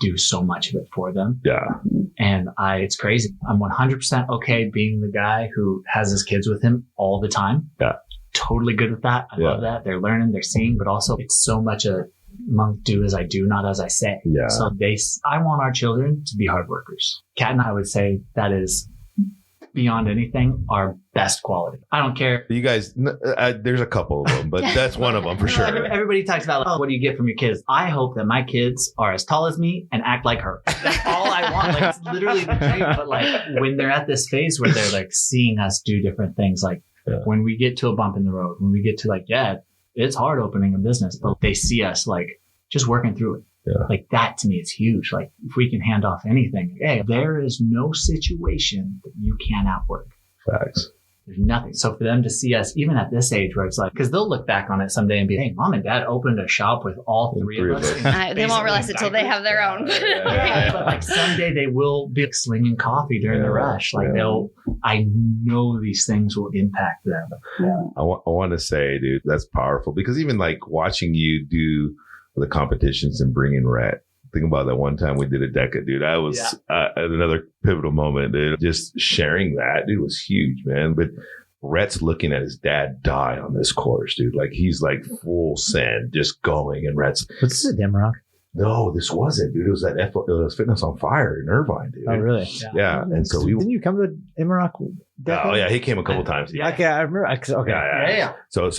do so much of it for them.
Yeah.
And it's crazy. I'm 100% okay being the guy who has his kids with him all the time.
Yeah.
Totally good with that. I love that. They're learning, they're seeing, but also it's so much a monk do as I do, not as I say.
Yeah.
So I want our children to be hard workers. Kat and I would say that is beyond anything our best quality. I don't care.
You guys, there's a couple of them, but that's one of them for sure.
Everybody talks about, what do you get from your kids? I hope that my kids are as tall as me and act like her. That's all I want. Like, it's literally the dream. But like when they're at this phase where they're like seeing us do different things, like when we get to a bump in the road, when we get to like, it's hard opening a business, but they see us like just working through it. Yeah. Like that to me is huge. Like if we can hand off anything, hey, there is no situation that you can't outwork.
Facts.
There's nothing. So for them to see us, even at this age where it's like, because they'll look back on it someday and be, hey, mom and dad opened a shop with all three of us.
They won't realize it till they have their own.
But like someday they will be slinging coffee during the rush. Like I know these things will impact them.
Yeah. I want to say, dude, that's powerful, because even like watching you do the competitions and bringing Rhett. Think about that one time we did a Deca, dude. I was at another pivotal moment, dude. Just sharing that, dude, was huge, man. But Rhett's looking at his dad die on this course, dude. Like he's like full send, just going. And Rhett's,
what's this, Imrock?
No, this wasn't, dude. It was that it was Fitness on Fire in Irvine, dude.
Oh, really?
Yeah. And so
didn't you come to Imrock?
Oh yeah, he came a couple times.
Yeah. Okay, I remember. Okay.
Yeah. So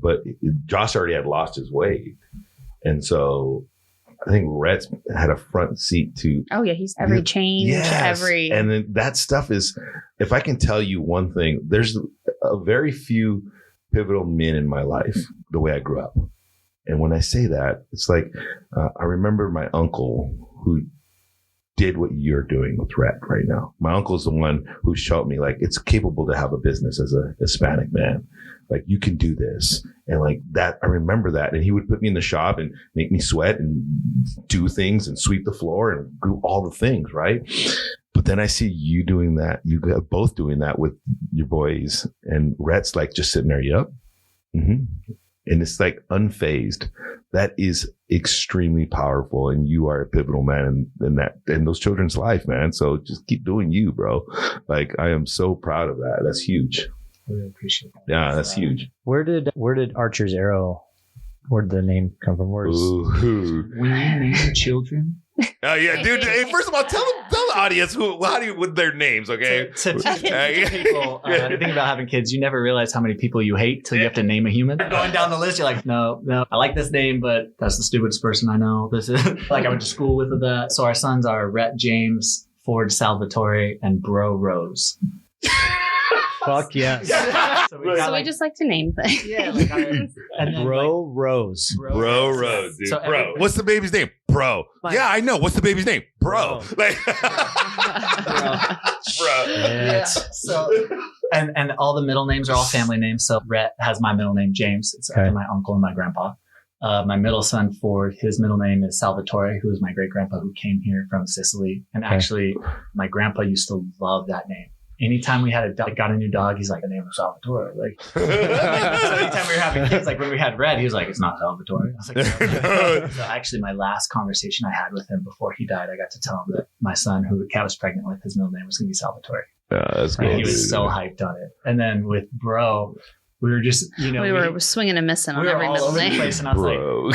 but Josh already had lost his weight. And so I think Rhett's had a front seat to.
Oh yeah, he's every change, every.
And then that stuff is, if I can tell you one thing, there's a very few pivotal men in my life the way I grew up. And when I say that, it's like, I remember my uncle who did what you're doing with Rhett right now. My uncle's the one who showed me like, it's capable to have a business as a Hispanic man. Like you can do this. And like that, I remember that. And he would put me in the shop and make me sweat and do things and sweep the floor and do all the things. Right. But then I see you doing that. You guys both doing that with your boys, and Rhett's like just sitting there. Yep. Mm-hmm. And it's like unfazed. That is extremely powerful. And you are a pivotal man in those children's life, man. So just keep doing you, bro. Like I am so proud of that. That's huge.
I really appreciate that.
Yeah, that's huge.
Where did Archer's Arrow? Where did the name come from?
When you name children.
Oh yeah, dude. Hey, first of all, tell the audience with their names, okay?
To teach people the thing about having kids, you never realize how many people you hate till you have to name a human. Going down the list, you're like, no, I like this name, but that's the stupidest person I know. This is like I went to school with that. So our sons are Rhett James, Ford Salvatore, and Bro Rose.
Fuck yes.
So we just like to name things.
Yeah,
Bro Rose.
Bro Rose, dude. So bro. What's the baby's name? Bro. Yeah, I know. What's the baby's name? Bro. Like, bro.
Yeah. So, and all the middle names are all family names. So Rhett has my middle name, James. It's after my uncle and my grandpa. My middle son, Ford, his middle name is Salvatore, who is my great grandpa who came here from Sicily. And actually, my grandpa used to love that name. anytime we had a dog, got a new dog, he's like, the name was Salvatore. Like, so anytime we were having kids, like when we had Red, he was like, it's not Salvatore. I was like, no. So actually, my last conversation I had with him before he died, I got to tell him that my son, who Kat was pregnant with, his middle name was going to be Salvatore.
That's
And
cool.
he was so hyped on it. And then with Bro, we were just, you know,
we were swinging and missing on
we were
every
all
middle
over the
name.
place, and I was
Bro.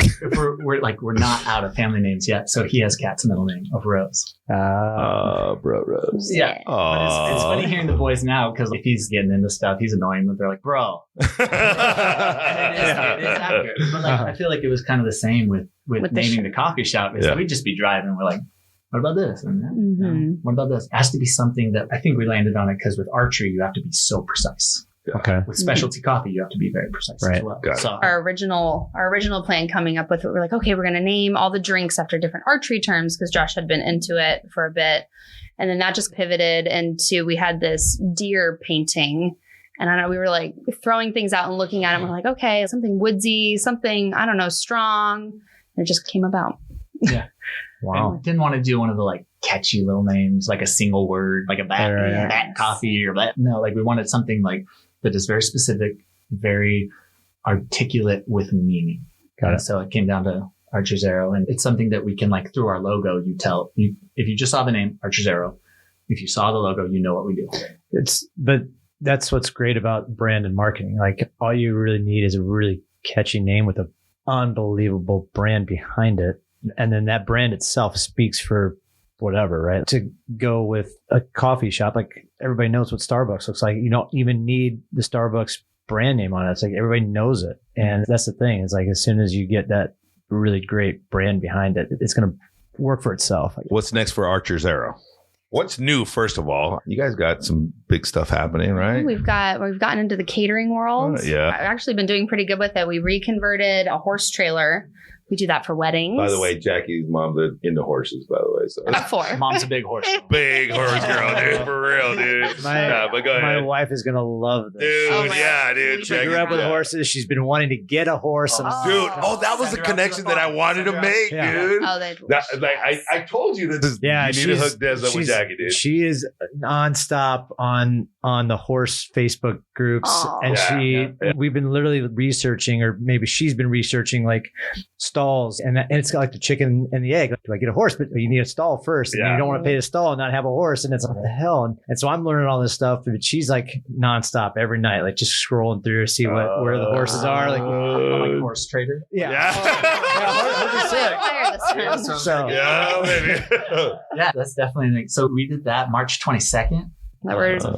like, if we're not out of family names yet, so he has Kat's middle name of Rose.
Bro, Rose.
Yeah. But it's funny
Aw.
hearing the boys now, because if he's getting into stuff, he's annoying, but they're like, bro. And it is accurate. But like, I feel like it was kind of the same with
With the
naming the coffee shop. Is
Yeah.
we'd just be driving, and we're like, what about this? And
Mhm.
what about this? It has to be something that I think we landed on it because with archery, you have to be so precise.
Okay.
With specialty coffee, you have to be very precise as
Right.
well.
Got it.
So
Our original plan coming up with it, we're like, okay, we're going to name all the drinks after different archery terms because Josh had been into it for a bit. And then that just pivoted into, we had this deer painting. And I know we were like throwing things out and looking at it. And we're like, okay, something woodsy, something, I don't know, strong. And it just came about.
Wow.
and didn't want to do one of the like catchy little names, like a single word, like a bat,
Right.
bat coffee or bat. No, like we wanted something like that is very specific, very articulate with meaning.
Got it.
So it came down to Archer's Arrow, and it's something that we can like through our logo. If you just saw the name Archer's Arrow, if you saw the logo, you know what we do.
But that's what's great about brand and marketing. Like all you really need is a really catchy name with an unbelievable brand behind it. And then that brand itself speaks for whatever, right? To go with a coffee shop, like everybody knows what Starbucks looks like. You don't even need the Starbucks brand name on it. It's like everybody knows it. And that's the thing. It's like as soon as you get that really great brand behind it, it's going to work for itself.
What's next for Archer's Arrow? What's new, first of all? You guys got some big stuff happening, right?
We've gotten into the catering world.
Yeah.
I've actually been doing pretty good with it. We reconverted a horse trailer. We do that for weddings.
By the way, Jackie's mom's into horses, by the way. So
Four.
Mom's a big horse.
big horse girl, dude. For real, dude. But go
My
ahead.
wife is going to love this.
Dude,
Oh my
yeah,
God.
dude.
She grew up with
yeah.
horses. She's been wanting to get a horse. And
Dude, that was the connection that I wanted to make,
Yeah.
dude.
Oh, they
I told you this.
Yeah,
you need to hook Des up with Jackie, dude.
She is nonstop on the horse Facebook groups,
Aw.
and we've been literally researching, or maybe she's been researching like stalls, and it's got like the chicken and the egg. Like, do I get a horse? But you need a stall first, and
Yeah.
you don't want to pay the stall and not have a horse, and it's like, what the hell? And so I'm learning all this stuff, but she's like nonstop every night, like just scrolling through to see where the horses are. Like,
I'm like horse trader.
yeah.
Fire this time.
So
Yeah, baby.
Yeah, that's definitely like, so we did that March 22nd.
That we're
It's a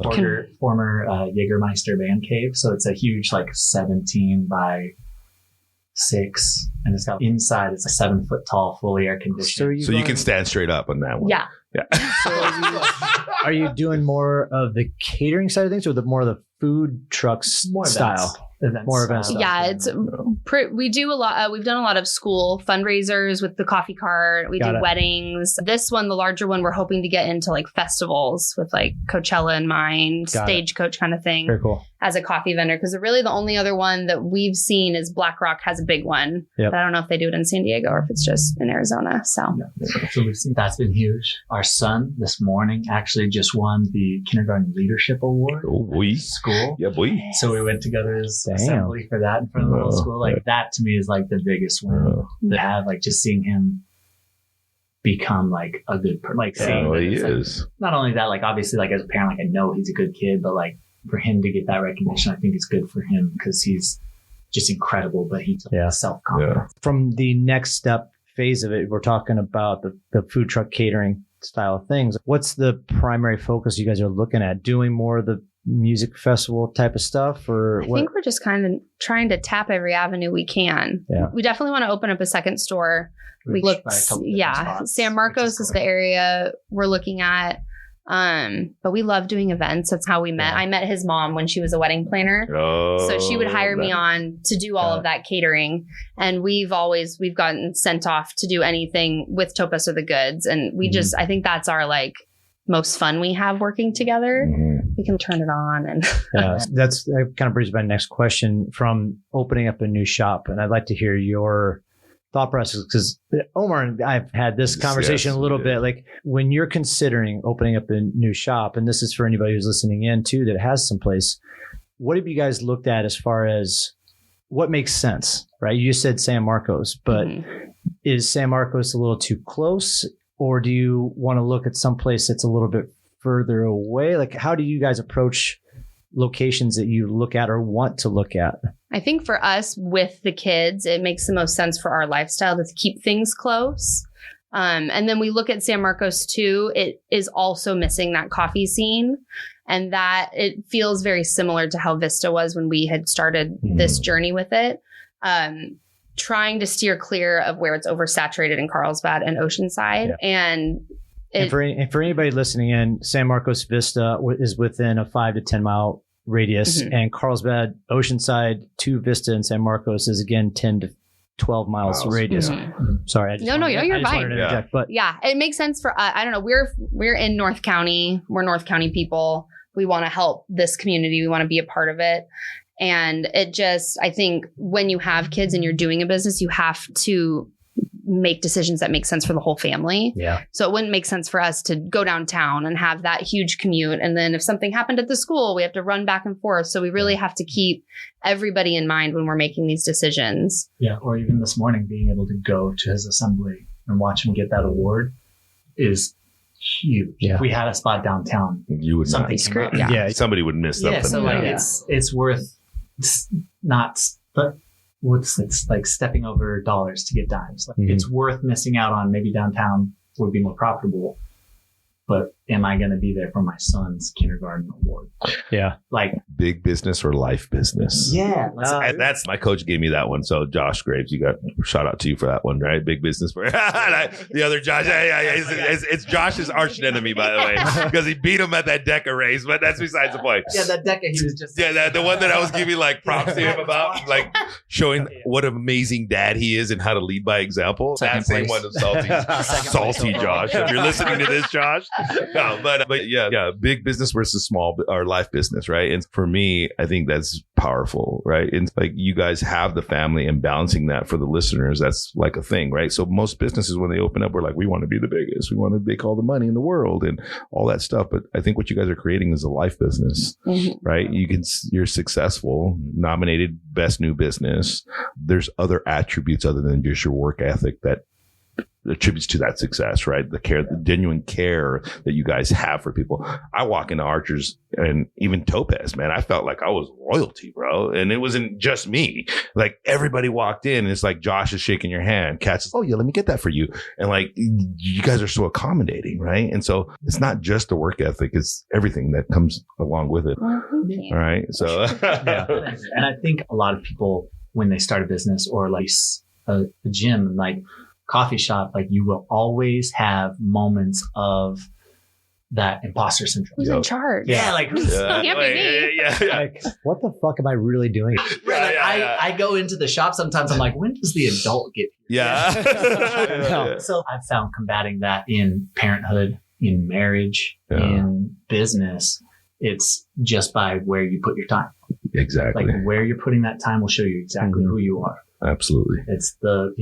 former Jägermeister band cave. So it's a huge like 17 by 6, and it's got inside, it's a 7 foot tall, fully air conditioned.
So you can stand straight up on that one.
yeah.
are you doing more of the catering side of things, or more of the food trucks
More
style? More events.
Yeah, it's we do a lot. We've done a lot of school fundraisers with the coffee cart. We
Got
do
it.
weddings. This one, the larger one, we're hoping to get into like festivals with like Coachella in mind,
Got it.
stagecoach kind of thing
Very cool.
as a coffee vendor. Because really the only other one that we've seen is Black Rock has a big one.
Yep.
But I don't know if they do it in San Diego or if it's just in Arizona. So
So we've seen that's been huge. Our son this morning actually just won the Kindergarten Leadership Award
Oh, boy.
at school.
Yeah, boy.
So we went to go to his
Damn.
assembly for that in front of the whole
Oh,
school. Like that to me is like the biggest win to have. Like just seeing him become like a good person. Like seeing
Oh,
that
he
it's, like,
is.
not only that, like obviously like as a parent, like I know he's a good kid, but like for him to get that recognition, I think it's good for him because he's just incredible. But he's
Yeah.
self-confident.
From the next step phase of it, we're talking about the food truck catering style of things. What's the primary focus you guys are looking at? Doing more of the music festival type of stuff, or
I
what?
think we're just kind of trying to tap every avenue we can.
Yeah.
We definitely want to open up a second store. We
We've
looked,
tried a couple different
yeah,
spots,
San
which
Marcos is
cool.
the area we're looking at. But we love doing events. That's how we met.
Yeah.
I met his mom when she was a wedding planner.
Oh,
So she would hire me on to do all of that catering. And we've gotten sent off to do anything with Topas or the Goods. And we just, I think that's our like most fun we have working together. We can turn it on and
Yeah, that kind of brings me to my next question from opening up a new shop. And I'd like to hear your thought process, because Omar and I've had this conversation a little bit. Like when you're considering opening up a new shop, and this is for anybody who's listening in too that has some place, what have you guys looked at as far as what makes sense, right? You just said San Marcos, but is San Marcos a little too close, or do you want to look at some place that's a little bit further away? Like, how do you guys approach locations that you look at or want to look at?
I think for us with the kids, it makes the most sense for our lifestyle to keep things close. And then we look at San Marcos too. It is also missing that coffee scene, and that it feels very similar to how Vista was when we had started this journey with it. Trying to steer clear of where it's oversaturated in Carlsbad and Oceanside. Yeah. And
for anybody listening in, San Marcos Vista is within a 5 to 10 mile radius, and Carlsbad, Oceanside to Vista and San Marcos is again 10 to 12 miles radius. Sorry, I just
you're fine.
Interject, but
yeah, it makes sense for I don't know. We're in North County. We're North County people. We want to help this community. We want to be a part of it. And it just, I think when you have kids and you're doing a business, you have to make decisions that make sense for the whole family.
Yeah.
So it wouldn't make sense for us to go downtown and have that huge commute. And then if something happened at the school, we have to run back and forth. So we really have to keep everybody in mind when we're making these decisions.
Yeah. Or even this morning, being able to go to his assembly and watch him get that award is huge. Yeah. If we had a spot downtown,
you would
something
not.
Yeah.
Somebody would miss something.
Yeah. So like it's worth not, but it's like stepping over dollars to get dimes. Like it's worth missing out on. Maybe downtown would be more profitable, but am I going to be there for my son's kindergarten award?
Yeah.
Like
big business or life business.
Yeah.
And that's my coach gave me that one. So Josh Graves, you got shout out to you for that one, right? Big business for the other Josh. Yeah. It's Josh's arch enemy, by the way, because he beat him at that DECA race, but that's besides the point.
Yeah, that DECA, he was just.
Yeah, the one that I was giving like props to him about, like showing what an amazing dad he is and how to lead by example. That same one of salty Josh. If you're listening to this, Josh. No, but yeah, big business versus small or life business, right? And for me, I think that's powerful, right? And like you guys have the family and balancing that for the listeners, that's like a thing, right? So most businesses, when they open up, we're like, we want to be the biggest, we want to make all the money in the world and all that stuff. But I think what you guys are creating is a life business, right? You're successful, nominated best new business. There's other attributes other than just your work ethic that attributes to that success, right? The care, the genuine care that you guys have for people. I walk into Archer's and even Topaz, man, I felt like I was royalty, bro. And it wasn't just me. Like everybody walked in and it's like Josh is shaking your hand. Kat says, oh yeah, let me get that for you. And like, you guys are so accommodating, right? And so it's not just the work ethic, it's everything that comes along with it. All right. So,
And I think a lot of people, when they start a business or like a gym, like coffee shop, like you will always have moments of that imposter syndrome.
Who's in charge?
Yeah, like who's
can't be me.
Like, what the fuck am I really doing?
I go into the shop sometimes. I'm like, when does the adult get here?
Yeah.
So I've found combating that in parenthood, in marriage, in business. It's just by where you put your time.
Exactly.
Like where you're putting that time will show you exactly who you are.
Absolutely.
It's the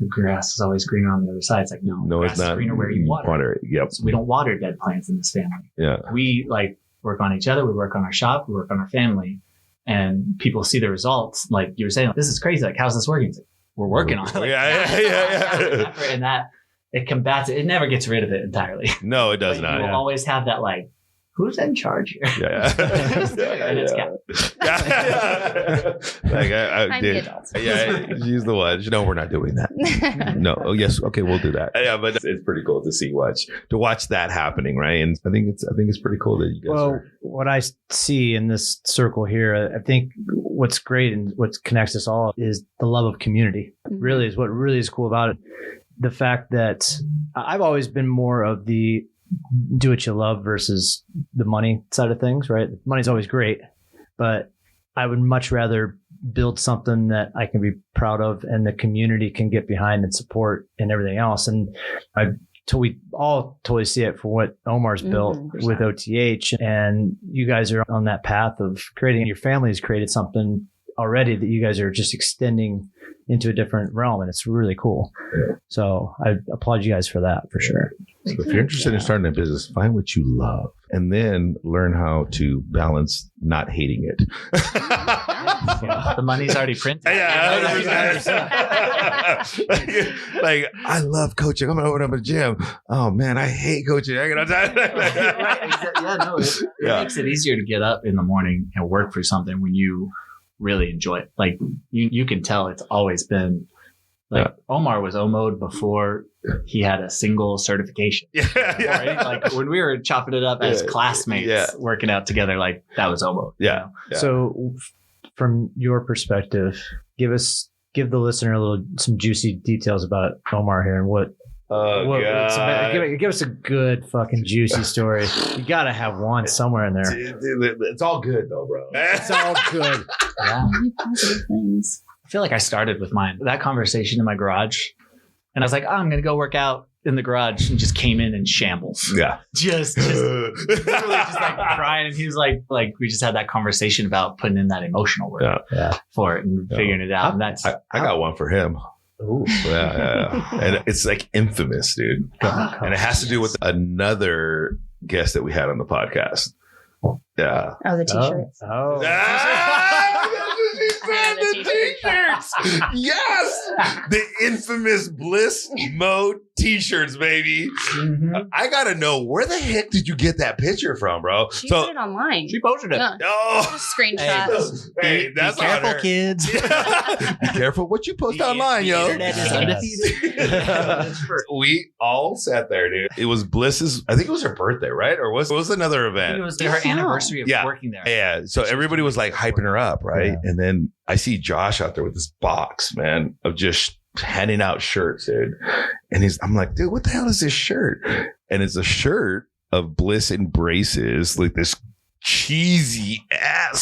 grass is always greener on the other side. It's like, no,
it's not.
Is greener where you water.
Yep.
So we don't water dead plants in this family.
Yeah.
We like work on each other. We work on our shop. We work on our family. And people see the results. Like you were saying, this is crazy. Like, how's this working? It's like, we're working on it. Like,
Yeah.
And that it combats it. It never gets rid of it entirely.
No, it does not.
You will always have that like, who's in charge here?
Yeah.
And it's Kat.
Like I
I'm
did.
the adult.
Yeah, she's the one. No, we're not doing that. No. Oh, yes. Okay, we'll do that. Yeah, but it's pretty cool to watch that happening, right? And I think it's pretty cool that you guys.
Well, what I see in this circle here, I think what's great and what connects us all is the love of community. Really is what really is cool about it. The fact that I've always been more of the do what you love versus the money side of things, right? Money's always great, but I would much rather build something that I can be proud of and the community can get behind and support and everything else. And we all totally see it for what Omar's built with OTH, and you guys are on that path of creating. Your family has created something already that you guys are just extending into a different realm, and it's really cool.
Yeah.
So I applaud you guys for that, for sure.
So if you're interested in starting a business, find what you love and then learn how to balance not hating it.
The money's already printed.
Yeah, 100%. Like, I love coaching. I'm going to open up a gym. Oh, man, I hate coaching. I gotta
It makes it easier to get up in the morning and work for something when you really enjoy it. Like you can tell it's always been like Omar was OMO'd before he had a single certification. Right? Like when we were chopping it up as classmates working out together, like that was OMO'd.
Yeah.
So from your perspective, give the listener some juicy details about Omar here and what. Give us a good fucking juicy story. You gotta have one somewhere in there.
It's all good though, bro.
It's all good.
Yeah.
Positive things.
I feel like I started with mine. That conversation in my garage, and I was like, I'm going to go work out in the garage, and just came in shambles.
Yeah.
Just literally just like crying. And he was like, we just had that conversation about putting in that emotional work for it and figuring it out. And that's,
I got one for him.
Ooh.
Yeah. And it's like infamous, dude. And it has to do with another guest that we had on the podcast. Yeah.
Oh, the t-shirts.
The t-shirts. Yes. The infamous Bliss Mode t-shirts, baby.
Mm-hmm.
I gotta know, where the heck did you get that picture from, bro?
She put it online.
She posted it.
Yeah.
Oh,
Just screenshots.
hey, that's
be careful,
on her.
kids.
Be careful what you post online, yo.
Internet is undefeated.
We all sat there, dude. It was Bliss's, I think it was her birthday, right? Or was another
I think
event?
it was her anniversary of working there.
Yeah. So everybody was like hyping her up, right?
Yeah.
And then I see Josh out there with this box, man, of just handing out shirts, dude. And I'm like, dude, what the hell is this shirt? And it's a shirt of Bliss Embraces, like this cheesy ass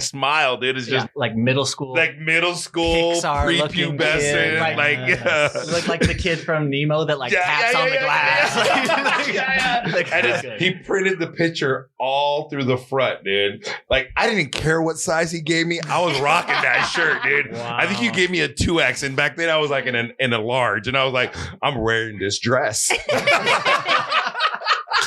smile, dude. It's just
like middle school.
Pixar prepubescent,
Look like the kid from Nemo that taps on the glass.
He printed the picture all through the front, dude. Like, I didn't care what size he gave me. I was rocking that shirt, dude.
Wow.
I think you gave me a 2X, and back then I was like in a large, and I was like, I'm wearing this dress.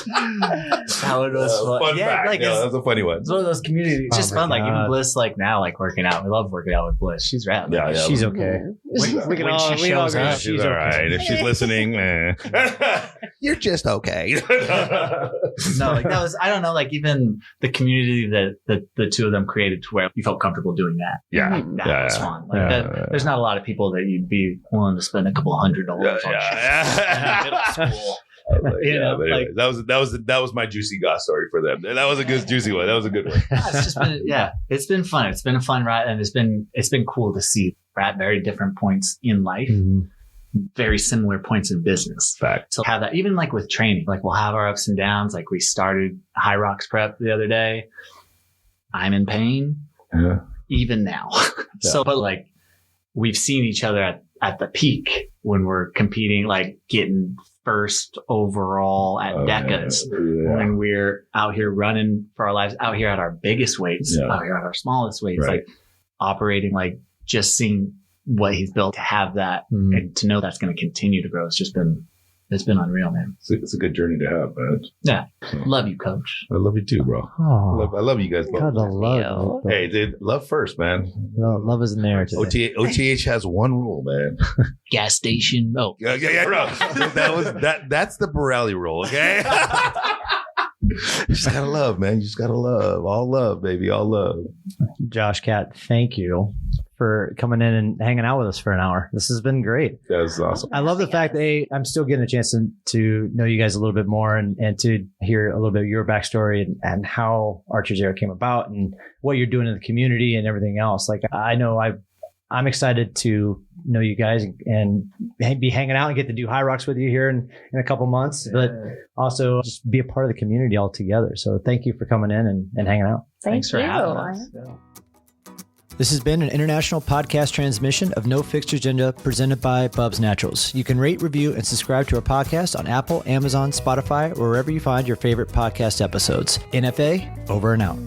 That one was fun.
Fact. That was a funny one.
It's one of those communities. It's just fun.
God.
Like even Bliss, like now, like working out. We love working out with Bliss. She's rad.
Yeah.
She's okay.
We can all
shows up.
She's all right. If she's listening, you're just okay.
No, like that was, I don't know, like even the community that the two of them created to where you felt comfortable doing that.
Yeah.
That was fun. Like there's not a lot of people that you'd be willing to spend a couple $100 on shit in middle school.
But anyway, that was my juicy goss story for them. That was a good juicy one. That was a good one.
It's just been it's been fun. It's been a fun ride, and it's been cool to see we're at very different points in life, very similar points in business.
Fact.
So have that even like with training, like we'll have our ups and downs. Like we started High Rocks Prep the other day. I'm in pain, even now. So, but like we've seen each other at the peak when we're competing, like getting first overall at Decas when we're out here running for our lives, out here at our biggest weights, out here at our smallest weights, like operating, like just seeing what he's built to have that and to know that's going to continue to grow. It's been unreal, man.
It's a good journey to have, man.
Yeah. Love you, coach.
I love you too, bro.
Oh,
I love you guys both.
God, I love you.
Hey, dude, love first, man.
No, love is in there today.
OTH has one rule, man.
Gas station. Oh,
yeah, bro. That's the Barille rule, okay? You just gotta love, man. You just gotta love. All love, baby. All love.
Josh, Kat, thank you for coming in and hanging out with us for an hour. This has been great.
That was awesome.
I love the fact that I'm still getting a chance to know you guys a little bit more and to hear a little bit of your backstory and how Archer Zero came about and what you're doing in the community and everything else. Like, I know I'm excited to know you guys and be hanging out and get to do High Rocks with you here in a couple months, but also just be a part of the community altogether. So thank you for coming in and hanging out.
Thanks
for having us.
This has been an international podcast transmission of No Fixed Agenda presented by Bubs Naturals. You can rate, review, and subscribe to our podcast on Apple, Amazon, Spotify, or wherever you find your favorite podcast episodes. NFA, over and out.